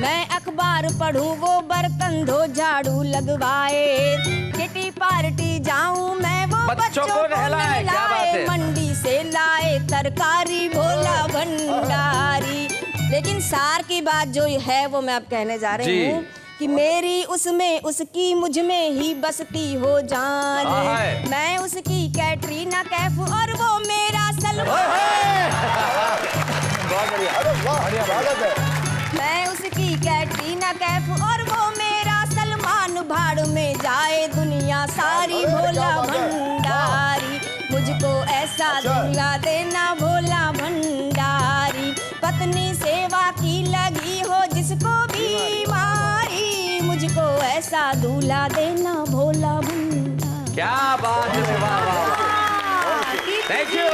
मैं अखबार पढ़ूं वो बर्तन धो झाड़ू लगवाए, किटी पार्टी जाऊं मैं वो बच्चों को नहलाए, मंडी से लाए तरकारी भोला भंडारी। लेकिन सार की बात जो है वो मैं अब कहने जा रही हूँ कि मेरी उसमें उसकी मुझ में ही बसती हो जान, मैं उसकी कैटरीना कैफ और वो मेरा सलमान। मैं उसकी कैटरीना कैफ और वो मेरा सलमान, भाड़ में जाए दुनिया सारी भोला भंडारी, मुझको ऐसा दूल्हा देना भोला भंडारी, पत्नी सेवा की लगी हो जिसको बीमारी, मुझको ऐसा दूल्हा देना भोला भंडारी। क्या बात है, वाह वाह, थैंक यू,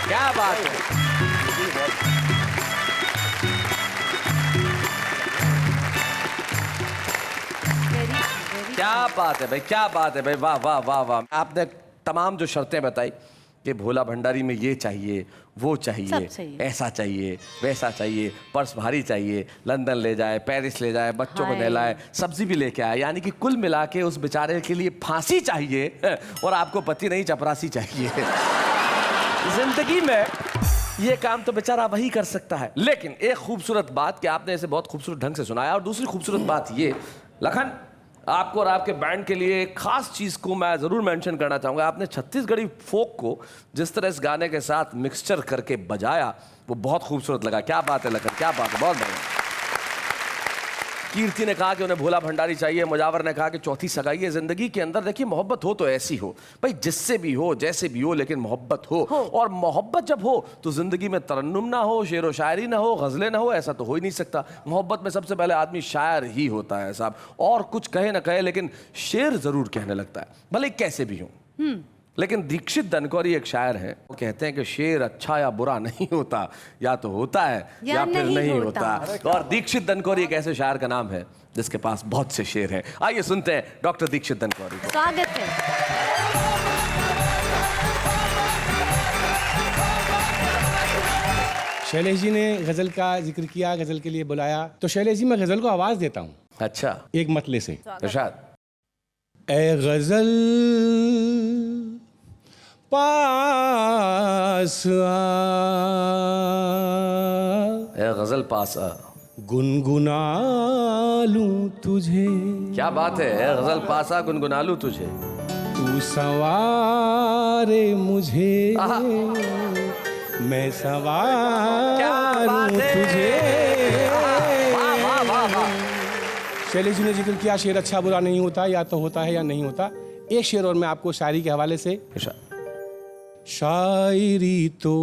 क्या बात है। क्या बात है भाई, क्या बात है भाई, वाह वाह वाह वाह। आपने तमाम जो शर्तें बताई कि भोला भंडारी में ये चाहिए, वो चाहिए, सब चाहिए। ऐसा चाहिए, वैसा चाहिए, पर्स भारी चाहिए, लंदन ले जाए, पेरिस ले जाए, बच्चों को हाय। नहलाए, सब्जी भी लेके आए, यानी कि कुल मिला के उस बेचारे के लिए फांसी चाहिए और आपको पति नहीं चपरासी चाहिए। जिंदगी में ये काम तो बेचारा वही कर सकता है। लेकिन एक खूबसूरत बात कि आपने इसे बहुत खूबसूरत ढंग से सुनाया, और दूसरी खूबसूरत बात ये, लखन आपको और आपके बैंड के लिए एक खास चीज़ को मैं ज़रूर मेंशन करना चाहूँगा। आपने छत्तीसगढ़ी फोक को जिस तरह इस गाने के साथ मिक्सचर करके बजाया, वो बहुत खूबसूरत लगा। क्या बात है लखन, क्या बात है, बहुत बढ़िया। कीर्ति ने कहा कि उन्हें भोला भंडारी चाहिए, मुजावर ने कहा कि चौथी सगाई है। जिंदगी के अंदर देखिए, मोहब्बत हो तो ऐसी हो भाई, जिससे भी हो, जैसे भी हो, लेकिन मोहब्बत हो। और मोहब्बत जब हो तो जिंदगी में तरन्नुम ना हो, शेर व शायरी ना हो, गजलें ना हो, ऐसा तो हो ही नहीं सकता। मोहब्बत में सबसे पहले आदमी शायर ही होता है साहब, और कुछ कहे ना कहे लेकिन शेर जरूर कहने लगता है, भले कैसे भी हो। लेकिन दीक्षित दनकौरी एक शायर हैं, वो कहते हैं कि शेर अच्छा या बुरा नहीं होता, या तो होता है या फिर नहीं होता। और दीक्षित दनकौरी एक ऐसे शायर का नाम है जिसके पास बहुत से शेर हैं। आइए सुनते हैं डॉक्टर दीक्षित दनकौरी को। स्वागत है। शैलेश जी ने गजल का जिक्र किया, गजल के लिए बुलाया, तो शैलेश जी मैं गजल को आवाज देता हूँ। अच्छा, एक मतले से। इरशाद। ए गजल पास आ, ए गजल पास आ, गुनगुना लूं तुझे। क्या बात है, ए गजल पास आ, गुनगुना लूं तुझे। तू सवारे मुझे, मैं सवारूं तुझे। शैलेश जी ने जिक्र किया शेर अच्छा बुरा नहीं होता, या तो होता है या नहीं होता। एक शेर और मैं आपको शायरी के हवाले से। शायरी तो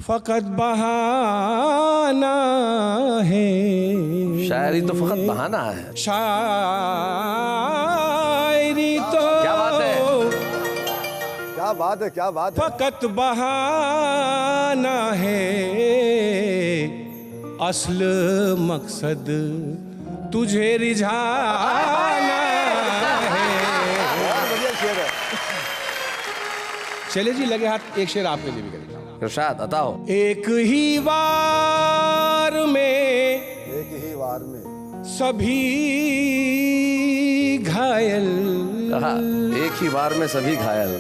फकत बहाना है, शायरी तो फकत बहाना है। शायरी तो क्या बात है, क्या बात है, क्या बात है। फकत बहाना है, असल मकसद तुझे रिझाना है। चले जी लगे हाथ, एक शेर आपके लिए भी करेंगे। इरशाद बताओ। एक ही वार में, एक ही वार में सभी घायल। एक ही वार में सभी घायल।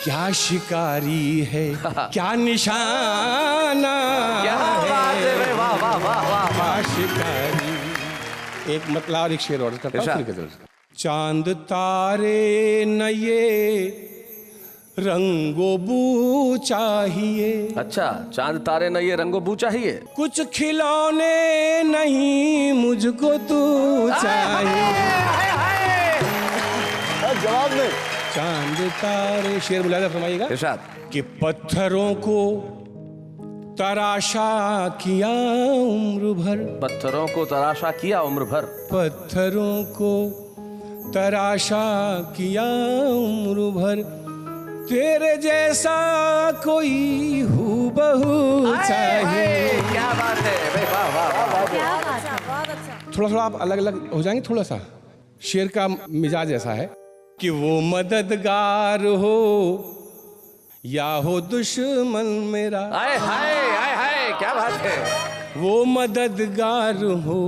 क्या शिकारी है, क्या निशाना। क्या बात है, वाह वाह वाह वाह। क्या शिकारी। एक मतला और एक शेर और करता हूं। चांद तारे न ये रंगो बू चाहिए। अच्छा, चांद तारे न ये रंगो बू चाहिए। कुछ खिलौने नहीं मुझको तू चाहिए। जवाब नहीं। चांद तारे, शेर मुलायदा फरमाइएगा। इरशाद। कि पत्थरों को तराशा किया उम्र भर। पत्थरों को तराशा किया उम्र भर। पत्थरों को तराशा किया उम्र भर, तेरे जैसा कोई हूबहू चाहिए। क्या बात है भाई, वाह वाह वाह। क्या बात है। थोड़ा थोड़ा आप अलग अलग हो जाएंगे। थोड़ा सा शेर का मिजाज ऐसा है कि वो मददगार हो या हो दुश्मन मेरा। हाय हाय हाय हाय, क्या बात है। वो मददगार हो,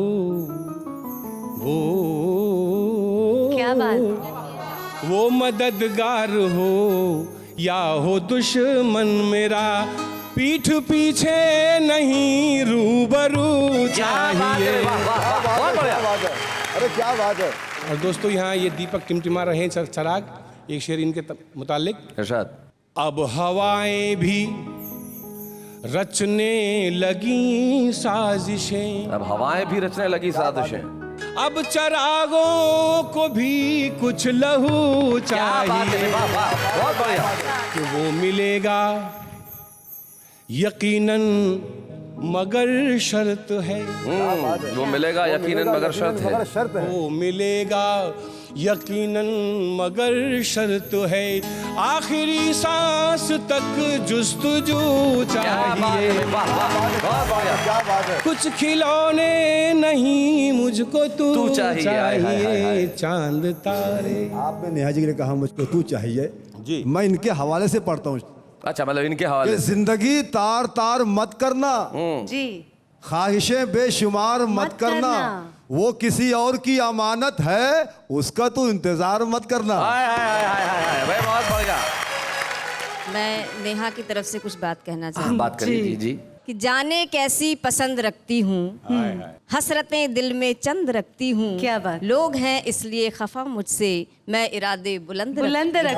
वो क्या बात। वो मददगार हो या हो दुश्मन मेरा, पीठ पीछे नहीं रूबरू चाहिए। बहुत बढ़िया बात है। अरे क्या बात है। और दोस्तों यहाँ ये दीपक टिमटिमा रहे हैं चराग, एक शेर इनके मुतालिक। इरशाद। अब हवाएं भी रचने लगी साजिशें। अब हवाएं भी रचने लगी साजिशें। अब चरागों को भी कुछ लहू चाहिए। बहुत बढ़िया। कि वो मिलेगा यकीनन मगर शर्त है। वो मिलेगा यकीनन मगर शर्त है। वो मिलेगा यकीनन मगर शर्त है, आखिरी सांस तक जुस्तजू चाहिए। क्या बात है। कुछ खिलौने नहीं मुझको तू चाहिए। चाहिए। चांद तारे। आपने नेहा जी ने कहा मुझको तू चाहिए, जी मैं इनके हवाले से पढ़ता हूँ। अच्छा, मतलब इनके हवाले से। जिंदगी तार तार मत करना जी, ख्वाहिशें बेशुमार मत करना, वो किसी और की अमानत है, उसका तो इंतजार मत करना। भाई बहुत बढ़िया। मैं नेहा की तरफ से कुछ बात कहना चाहती हूँ। बात करिए जी। कि जाने कैसी पसंद रखती हूँ, हसरतें दिल में चंद रखती हूँ। क्या बात। लोग हैं इसलिए खफा मुझसे, मैं इरादे बुलंद रखती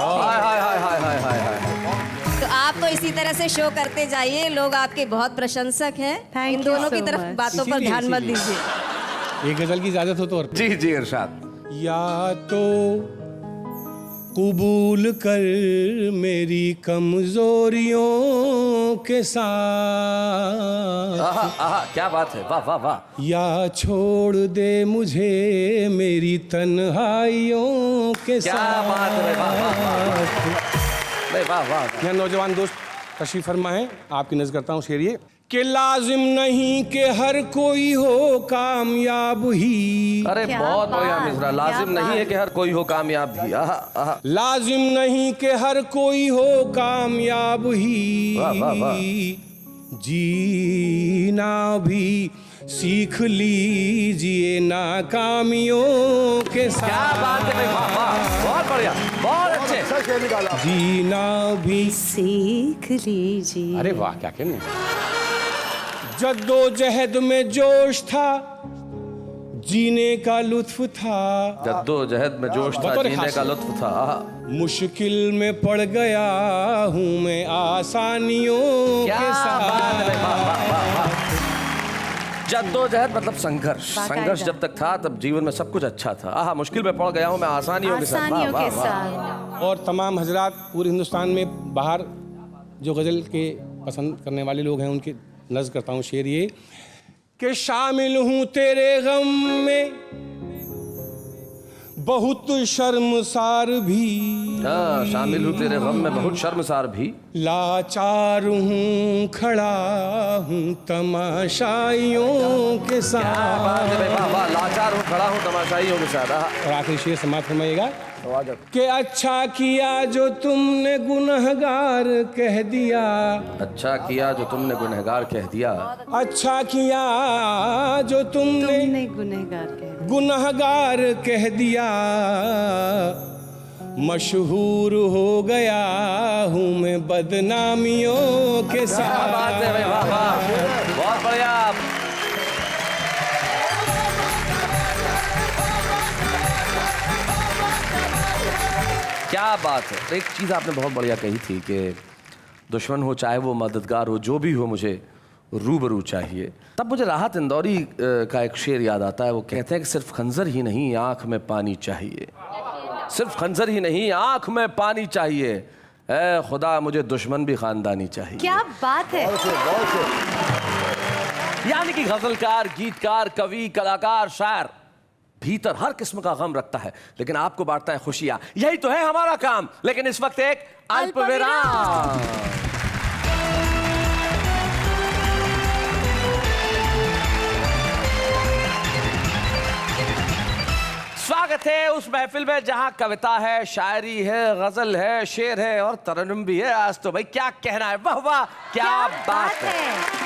तो आप तो इसी तरह से शो करते जाइए, लोग आपके बहुत प्रशंसक हैं। इन दोनों की तरफ बातों पर ध्यान मत दीजिए। एक गजल की इजाजत हो तो और जी जी इरशाद। या तो कबूल कर मेरी कमजोरियों के साथ, क्या बात है, वाह वाह वाह। या छोड़ दे मुझे मेरी तन्हाइयों के साथ। क्या बात है, वाह वाह। यहाँ नौजवान दोस्त तशरीफ फरमा है, आपकी नज़र करता हूँ शेर ये कि लाजिम नहीं कि हर कोई हो कामयाब ही। अरे बहुत बढ़िया मिसरा। लाजिम नहीं है कि हर कोई हो कामयाब भी। लाजिम नहीं कि हर कोई हो कामयाब ही। वाह वाह वाह। जीना भी सीख लीजिए नाकामियों के साथ। क्या बात है भाई, वाह वाह, बहुत बढ़िया, बहुत अच्छे। जीना भी सीख लीजिए। अरे वाह, क्या कहने। जद्दोजहद में जोश था, जीने का लुत्फ था। जद्दोजहद में जोश था, जीने का लुत्फ था। मुश्किल में पड़ गया हूँ मैं आसानियों के साथ। जद्दोजहद मतलब संघर्ष। संघर्ष जब तक था तब जीवन में सब कुछ अच्छा था। आहा, मुश्किल में पड़ गया हूँ मैं आसानियों के साथ। और तमाम हजरात पूरे हिंदुस्तान में बाहर जो गज़ल के पसंद करने वाले लोग हैं उनकी नज़र करता हूँ शेर ये कि शामिल हूँ तेरे गम में बहुत शर्मसार भी। हाँ, शामिल हूँ तेरे गम में बहुत शर्मसार भी। लाचार हूँ खड़ा हूँ तमाशाइयों के साथ। लाचार हूँ खड़ा हूँ तमाशाइयों के साथ। और आखिरी शेर समाप्त फरमाइएगा कि अच्छा किया जो तुमने गुनहगार कह दिया। अच्छा किया जो तुमने गुनहगार कह दिया। अच्छा किया जो तुमने गुनहगार कह दिया। मशहूर हो गया हूँ मैं बदनामियों के साथ। बात है भाई, वाह वाह, बहुत बढ़िया। क्या बात है। एक चीज़ आपने बहुत बढ़िया कही थी कि दुश्मन हो चाहे वो मददगार हो, जो भी हो मुझे रूबरू चाहिए। तब मुझे राहत इंदौरी का एक शेर याद आता है। वो कहते हैं कि सिर्फ खंजर ही नहीं आंख में पानी चाहिए, सिर्फ खंजर ही नहीं आंख में पानी चाहिए। ऐ खुदा मुझे दुश्मन भी खानदानी चाहिए। क्या बात है। यानी कि गजलकार, गीतकार, कवि, कलाकार, शायर भीतर हर किस्म का गम रखता है, लेकिन आपको बांटता है खुशियां। यही तो है हमारा काम। लेकिन इस वक्त एक अल्पविराम। स्वागत है उस महफिल में जहां कविता है, शायरी है, गजल है, शेर है और तरन्नुम भी है। आज तो भाई क्या कहना है, वाह वाह, क्या बात है।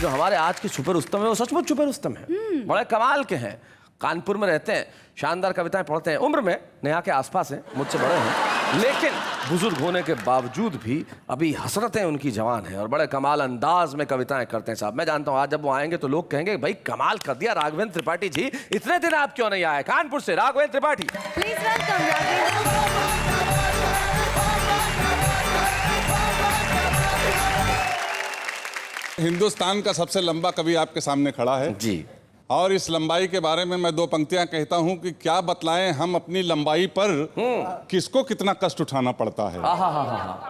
जो हमारे आज के छुपे रुस्तम है वो सचमुच छुपे रुस्तम है, बड़े कमाल के हैं। कानपुर में रहते हैं, शानदार कविताएं पढ़ते हैं, उम्र में नेहा के आसपास हैं, मुझसे बड़े हैं, लेकिन बुजुर्ग होने के बावजूद भी अभी हसरतें उनकी जवान हैं और बड़े कमाल अंदाज में कविताएं करते हैं। साहब मैं जानता हूँ आज जब वो आएंगे तो लोग कहेंगे भाई कमाल कर दिया राघवेंद्र त्रिपाठी जी, इतने दिन आप क्यों नहीं आए। कानपुर से राघवेंद्र त्रिपाठी, प्लीज वेलकम। हिंदुस्तान का सबसे लंबा कवि आपके सामने खड़ा है जी, और इस लंबाई के बारे में मैं दो पंक्तियां कहता हूं कि क्या बतलाएं हम अपनी लंबाई पर किसको कितना कष्ट उठाना पड़ता है।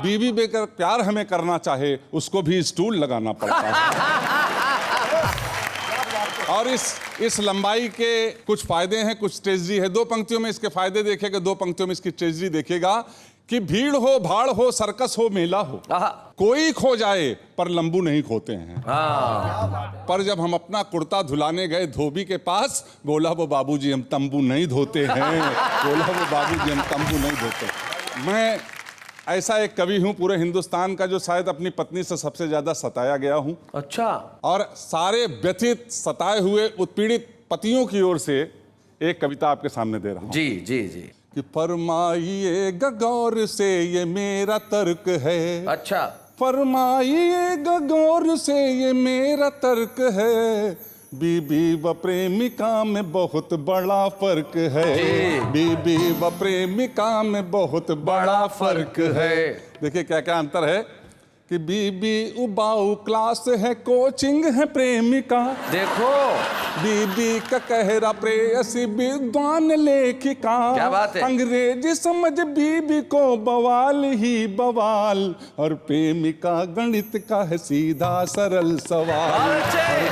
बीवी बेकर प्यार हमें करना चाहे उसको भी स्टूल लगाना पड़ता है। और इस लंबाई के कुछ फायदे हैं, कुछ ट्रेजरी है। दो पंक्तियों में इसके फायदे देखेगा, दो पंक्तियों में इसकी ट्रेजरी देखेगा कि भीड़ हो, भाड़ हो, सर्कस हो, मेला हो, कोई खो जाए पर लंबू नहीं खोते हैं। पर जब हम अपना कुर्ता धुलाने गए धोबी के पास, बोला वो बाबूजी हम तंबू नहीं धोते हैं। बोला वो बाबूजी हम तंबू नहीं धोते। मैं ऐसा एक कवि हूँ पूरे हिंदुस्तान का जो शायद अपनी पत्नी से सबसे ज्यादा सताया गया हूँ। अच्छा। और सारे व्यथित सताए हुए उत्पीड़ित पतियों की ओर से एक कविता आपके सामने दे रहा हूँ। जी जी जी। कि फरमाइए गौर से ये मेरा तर्क है। अच्छा। फरमाइए गौर से ये मेरा तर्क है, बीबी व प्रेमिका में बहुत बड़ा फर्क है। बीबी व प्रेमिका में बहुत बड़ा फर्क है। देखिए क्या क्या अंतर है कि बीबी उबाऊ क्लास है, कोचिंग है प्रेमिका। देखो बीबी का कहरा प्रेयसी विद्वान लेखिका। क्या बात है। अंग्रेजी समझ बीबी को बवाल ही बवाल, और प्रेमिका गणित का है सीधा सरल सवाल। और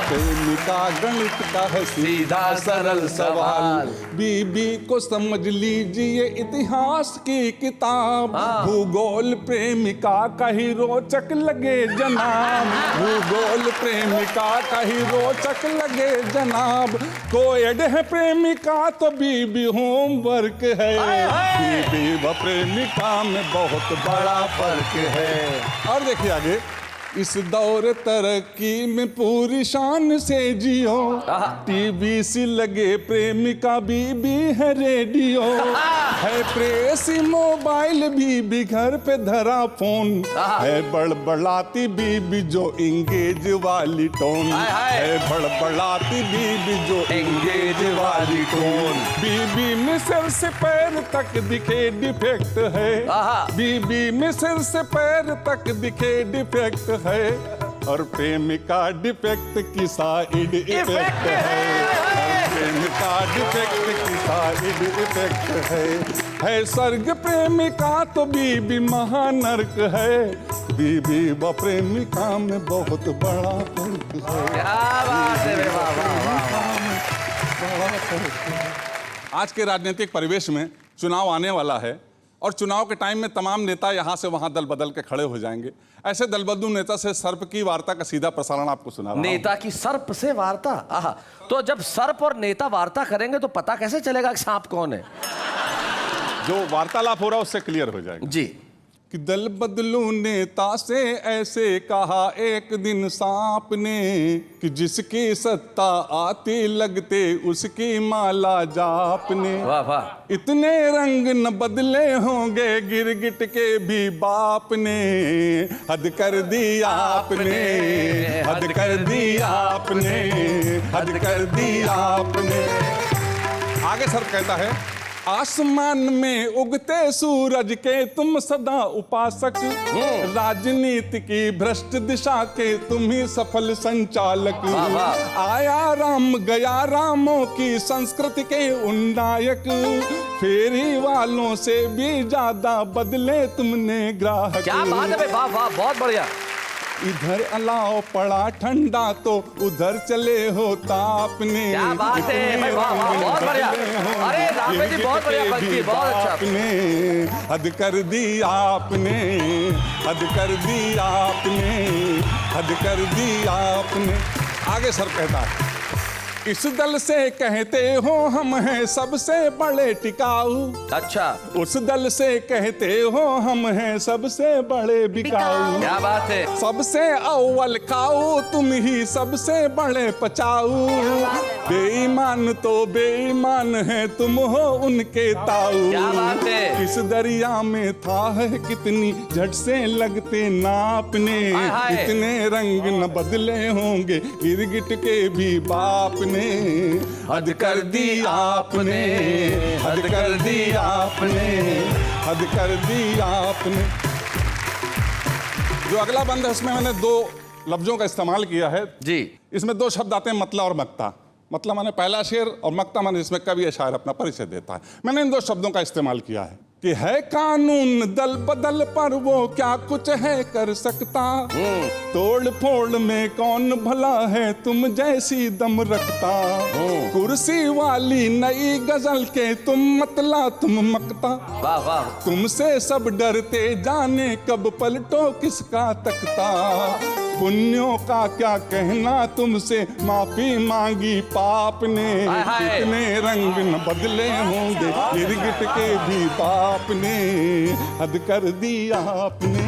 प्रेमिका गणित का है सीधा सरल सवाल। बीबी को समझ लीजिए इतिहास की किताब, भूगोल प्रेमिका का ही रोचक लगे जनाब। भूगोल प्रेमिका का ही रोचक लगे जनाब। कोएड है प्रेमिका तो बीबी होमवर्क है। बीबी व प्रेमिका में बहुत बड़ा फर्क है। और देखिए आगे, इस दौर तरक्की में पूरी शान से जियो, टीवी सी लगे प्रेमिका बीबी है रेडियो। है प्रेसी मोबाइल बीबी घर पे धरा फोन, है बड़बड़ाती बीबी जो इंगेज वाली टोन। है बड़बड़ाती बीबी जो इंगेज वाली टोन। बीबी में सिर से पैर तक दिखे डिफेक्ट है। बीबी में सिर से पैर तक दिखे डिफेक्ट है, और प्रेमिका डिफेक्ट की साइड इफेक्ट है। प्रेमिका डिफेक्ट की साइड इफेक्ट है स्वर्ग प्रेमिका तो बीबी महानर्क है। बीबी व प्रेमिका में बहुत बड़ा फर्क है। आज के राजनीतिक परिवेश में चुनाव आने वाला है, और चुनाव के टाइम में तमाम नेता यहाँ से वहाँ दल बदल के खड़े हो जाएंगे। ऐसे दलबदलू नेता से सर्प की वार्ता का सीधा प्रसारण आपको सुना रहा हूं। नेता की सर्प से वार्ता? आहा, तो जब सर्प और नेता वार्ता करेंगे तो पता कैसे चलेगा कि सांप कौन है? जो वार्तालाप हो रहा है उससे क्लियर हो जाएगा। जी। कि दल बदलू नेता से ऐसे कहा एक दिन सांप ने, कि जिसकी सत्ता आती लगते उसकी माला जापने। वाह वाह। इतने रंग न बदले होंगे गिरगिट के भी बाप ने, हद कर दी आपने, हद कर दी आपने, हद कर दी आपने। आगे सर कहता है, आसमान में उगते सूरज के तुम सदा उपासक, राजनीति की भ्रष्ट दिशा के तुम ही सफल संचालक। आया राम गया रामों की संस्कृति के उन्नायक, फेरी वालों से भी ज्यादा बदले तुमने ग्राहक। क्या बात है भाई, वाह वाह, बहुत बढ़िया। इधर अलाव पड़ा ठंडा तो उधर चले हो तापने। क्या बात है भाई, वाह वाह, बहुत बढ़िया। अरे राम जी बहुत बढ़िया पंक्ति, बहुत अच्छा। हद कर दी आपने, हद कर दी आपने, हद कर दी आपने। आगे सर कहता है, इस दल से कहते हो हम हैं सबसे बड़े टिकाऊ। अच्छा। उस दल से कहते हो हम हैं सबसे बड़े बिकाऊ। क्या बात है। सबसे अव्वल खाऊ तुम ही सबसे बड़े पचाऊ। बेईमान तो बेईमान है तुम हो उनके ताऊ। क्या बात है। इस दरिया में था है कितनी झट से लगते नापने, इतने रंग न बदले होंगे गिरगिट के भी बाप ने। हद कर दी आपने, हद कर दी आपने, हद कर दी आपने। जो अगला बंद है उसमें मैंने दो लफ्जों का इस्तेमाल किया है। जी। इसमें दो शब्द आते हैं, मतला और मक्ता। मतलब मैंने पहला शेर, और मक्ता मैंने जिसमें कवि या शायर अपना परिचय देता है। मैंने इन दो शब्दों का इस्तेमाल किया है कि है कानून दल बदल पर वो क्या कुछ है कर सकता। तोड़ फोड़ में कौन भला है तुम जैसी दम रखता। कुर्सी वाली नई गजल के तुम मतला तुम मकता। वाह वाह। तुमसे सब डरते जाने कब पलटो किसका तख्ता। पुण्यों का क्या कहना तुमसे, माफी मांगी पाप ने। कितने रंग न बदले होंगे गिरगिट के भी बाप ने। हद कर दी आपने,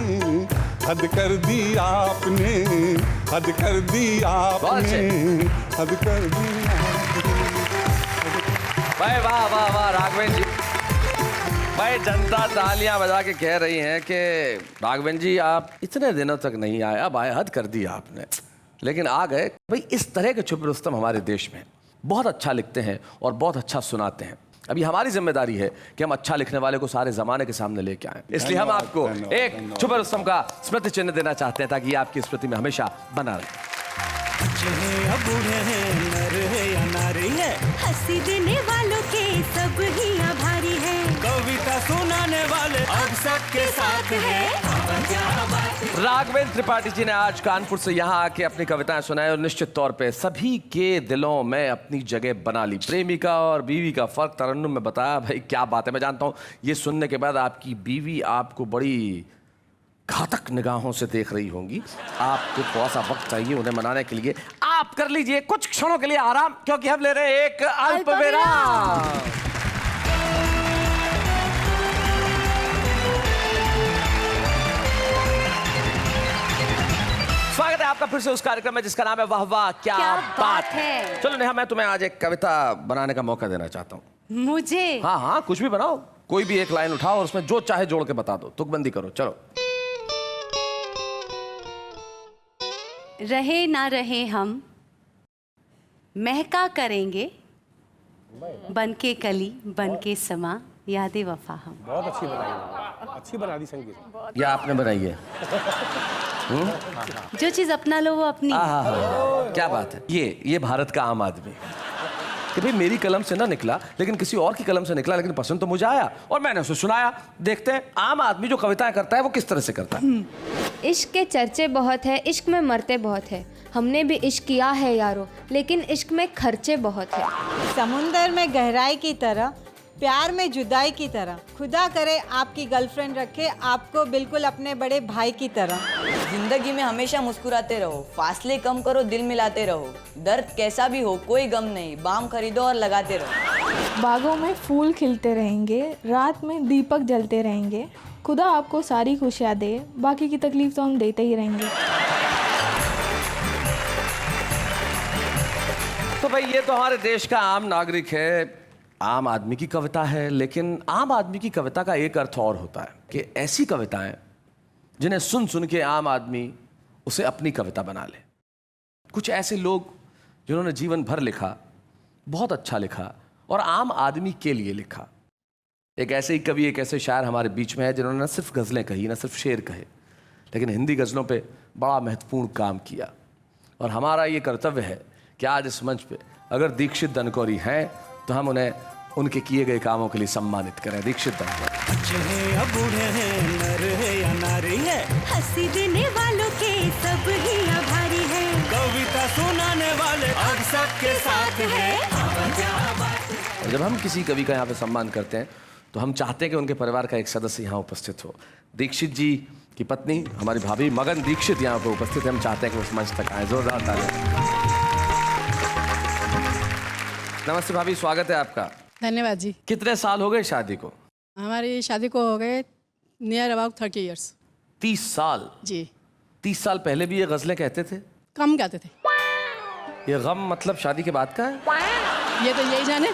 हद कर दी आपने, हद कर दी आपने, हद कर दी आपने। भाई वाह वाह वाह राघवेंद्र जी। भाई जनता तालियां बजा के कह रही हैं कि राघवेंद्र जी आप इतने दिनों तक नहीं आए, अब आए, हद कर दी आपने, लेकिन आ गए। भाई इस तरह के छुपे रुस्तम हमारे देश में बहुत अच्छा लिखते हैं और बहुत अच्छा सुनाते हैं। अभी हमारी जिम्मेदारी है कि हम अच्छा लिखने वाले को सारे जमाने के सामने लेके आए, इसलिए हम आपको एक छुपे रुस्तम का स्मृति चिन्ह देना चाहते हैं ताकि ये आपकी स्मृति में हमेशा बना रहे। हंसी देने वालों के सब ही आभारी है, कविता सुनाने वाले अब सबके साथ है। राघवेंद्र त्रिपाठी जी ने आज कानपुर से यहाँ आके अपनी कविताएं सुनाई और निश्चित तौर पे सभी के दिलों में अपनी जगह बना ली। प्रेमिका और बीवी का फर्क तरन्नुम में बताया। भाई क्या बात है। मैं जानता हूँ ये सुनने के बाद आपकी बीवी आपको बड़ी घातक निगाहों से देख रही होंगी। आपको थोड़ा सा वक्त चाहिए उन्हें मनाने के लिए। आप कर लीजिए कुछ क्षणों के लिए आराम, क्योंकि हम ले रहे हैं एक अल्प विराम। स्वागत है आपका फिर से उस कार्यक्रम में जिसका नाम है वाह वाह क्या बात है। चलो नेहा, मैं तुम्हें आज एक कविता बनाने का मौका देना चाहता हूँ। मुझे? हाँ हाँ, कुछ भी बनाओ, कोई भी एक लाइन उठाओ और उसमें जो चाहे जोड़ के बता दो, तुकबंदी करो। चलो। रहे ना रहे हम महका करेंगे, बनके कली बनके समा यादे वफा हम। बहुत अच्छी बनाई, अच्छी बना दी संगीत। या आपने बनाई है? जो चीज अपना लो वो अपनी। क्या बात है। ये भारत का आम आदमी कि भाई मेरी कलम से ना निकला लेकिन किसी और की कलम से निकला, लेकिन पसंद तो मुझे आया और मैंने उसे सुनाया। देखते हैं आम आदमी जो कविताएं करता है वो किस तरह से करता है। इश्क के चर्चे बहुत है, इश्क में मरते बहुत है। हमने भी इश्क किया है यारो, लेकिन इश्क में खर्चे बहुत है। समुंदर में गहराई की तरह, प्यार में जुदाई की तरह, खुदा करे आपकी गर्लफ्रेंड रखे आपको बिल्कुल अपने बड़े भाई की तरह। जिंदगी में हमेशा मुस्कुराते रहो, फासले कम करो, दिल मिलाते रहो। दर्द कैसा भी हो कोई गम नहीं, बाम खरीदो और लगाते रहो। बागों में फूल खिलते रहेंगे, रात में दीपक जलते रहेंगे। खुदा आपको सारी खुशियाँ दे, बाकी की तकलीफ तो हम देते ही रहेंगे। तो भाई ये तो हमारे देश का आम नागरिक है, आम आदमी की कविता है, लेकिन आम आदमी की कविता का एक अर्थ और होता है कि ऐसी कविताएं जिन्हें सुन सुन के आम आदमी उसे अपनी कविता बना ले। कुछ ऐसे लोग जिन्होंने जीवन भर लिखा, बहुत अच्छा लिखा और आम आदमी के लिए लिखा। एक ऐसे ही कवि, एक ऐसे शायर हमारे बीच में है जिन्होंने न सिर्फ गज़लें कही, न सिर्फ शेर कहे, लेकिन हिंदी गज़लों पे बड़ा महत्वपूर्ण काम किया। और हमारा ये कर्तव्य है कि आज इस मंच पे अगर दीक्षित दनकौरी हैं तो हम उन्हें उनके किए गए कामों के लिए सम्मानित करें। दीक्षित दनकौरी। बूढ़े हैं, नर है या नारी है, हंसी देने वालों के सब ही आभारी है, कविता सुनाने वाले अब सबके साथ है। जब हम किसी कवि का यहाँ पे सम्मान करते हैं तो हम चाहते हैं कि उनके परिवार का एक सदस्य यहाँ उपस्थित हो। दीक्षित जी की पत्नी हमारी भाभी मगन दीक्षित यहाँ पे उपस्थित है। हम चाहते हैं कि उस मंच तक आए। जोरदार तालियां। नमस्ते भाभी, स्वागत है आपका। धन्यवाद जी। कितने साल हो गए शादी को? हमारी शादी को हो गए नियर अबाउट 30 ईयर्स। 30 साल? जी। 30 साल पहले भी ये गजलें कहते थे? कम कहते थे। ये गम मतलब शादी के बाद का है? ये तो यही जाने।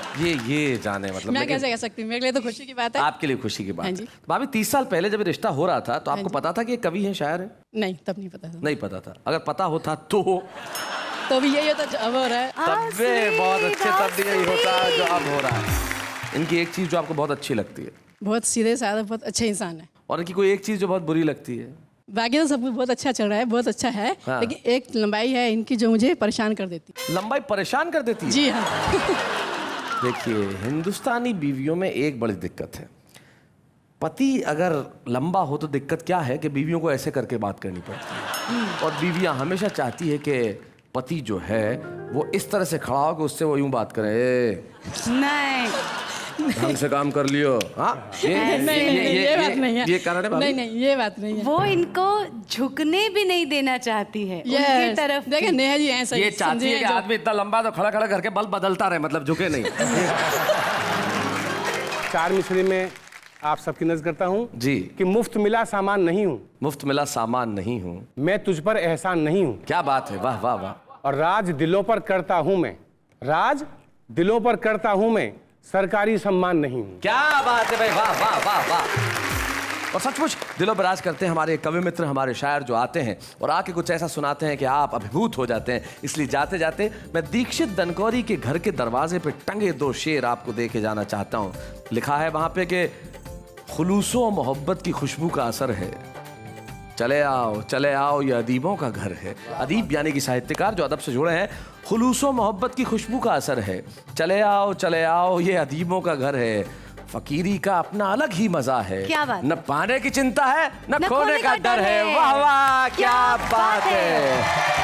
ये जाने मतलब। मैं कैसे कह सकती हूँ, मेरे लिए तो खुशी की बात है। आपके लिए खुशी की बात हाँ है। जी। भाभी 30 साल पहले जब रिश्ता हो रहा था तो आपको पता था कि ये कवि है, शायर है? नहीं, तब नहीं पता था। नहीं पता था। अगर पता होता तो भी यही होता जो अब हो रहा है। तब भी बहुत अच्छे, तब भी यही होता जो अब हो रहा है। इनकी एक चीज जो आपको बहुत अच्छी लगती है? बहुत सीधे साधे, बहुत अच्छे इंसान है। और इनकी कोई एक चीज जो बहुत बुरी लगती है? बाकी तो सब कुछ बहुत अच्छा चल रहा है, बहुत अच्छा है। हाँ। लेकिन एक लंबाई है इनकी जो मुझे परेशान कर देती है। लंबाई परेशान कर देती है? जी हाँ। देखिए, हिंदुस्तानी बीवियों में एक बड़ी दिक्कत है। पति अगर लंबा हो तो दिक्कत क्या है कि बीवियों को ऐसे करके बात करनी पड़ती है। और बीवियां हमेशा चाहती है कि पति जो है वो इस तरह से खड़ा हो कि उससे वो यूं बात करे। नहीं, ढंग से काम कर लियो। हाँ ये बात नहीं है। ये कारण है भाभी? नहीं ये बात नहीं है। वो इनको झुकने भी नहीं देना चाहती है उनकी तरफ। देखिए नेहा जी ऐसा ये चाहती है कि आदमी इतना लंबा तो खड़ा खड़ा करके बल बदलता रहे, मतलब झुके नहीं। चार मिसरी में आप सबकी नजर करता हूँ जी कि मुफ्त मिला सामान नहीं हूँ, मुफ्त मिला सामान नहीं हूँ, मैं तुझ पर एहसान नहीं हूँ। क्या बात है, वाह वाह वाह। और राज दिलों पर करता हूँ मैं, राज दिलों पर करता हूँ मैं, सरकारी सम्मान नहीं हूँ। क्या बात है भाई, वाह वाह वाह वाह। और सचमुच दिलों पर राज करते हैं हमारे कवि मित्र, हमारे शायर जो आते हैं और आके कुछ ऐसा सुनाते हैं कि आप अभिभूत हो जाते हैं। इसलिए जाते जाते मैं दीक्षित दनकौरी के घर के दरवाजे पे टंगे दो शेर आपको दे के जाना चाहता हूँ। लिखा है वहां पे कि खुलूसो मोहब्बत की खुशबू का असर है, चले आओ ये अदीबों का घर है। अदीब यानी कि साहित्यकार जो अदब से जुड़े हैं। खुलूसो मोहब्बत की खुशबू का असर है, चले आओ ये अदीबों का घर है। फकीरी का अपना अलग ही मजा है, क्या बात? न पाने की चिंता है न खोने का डर है। वाह वाह क्या बात है।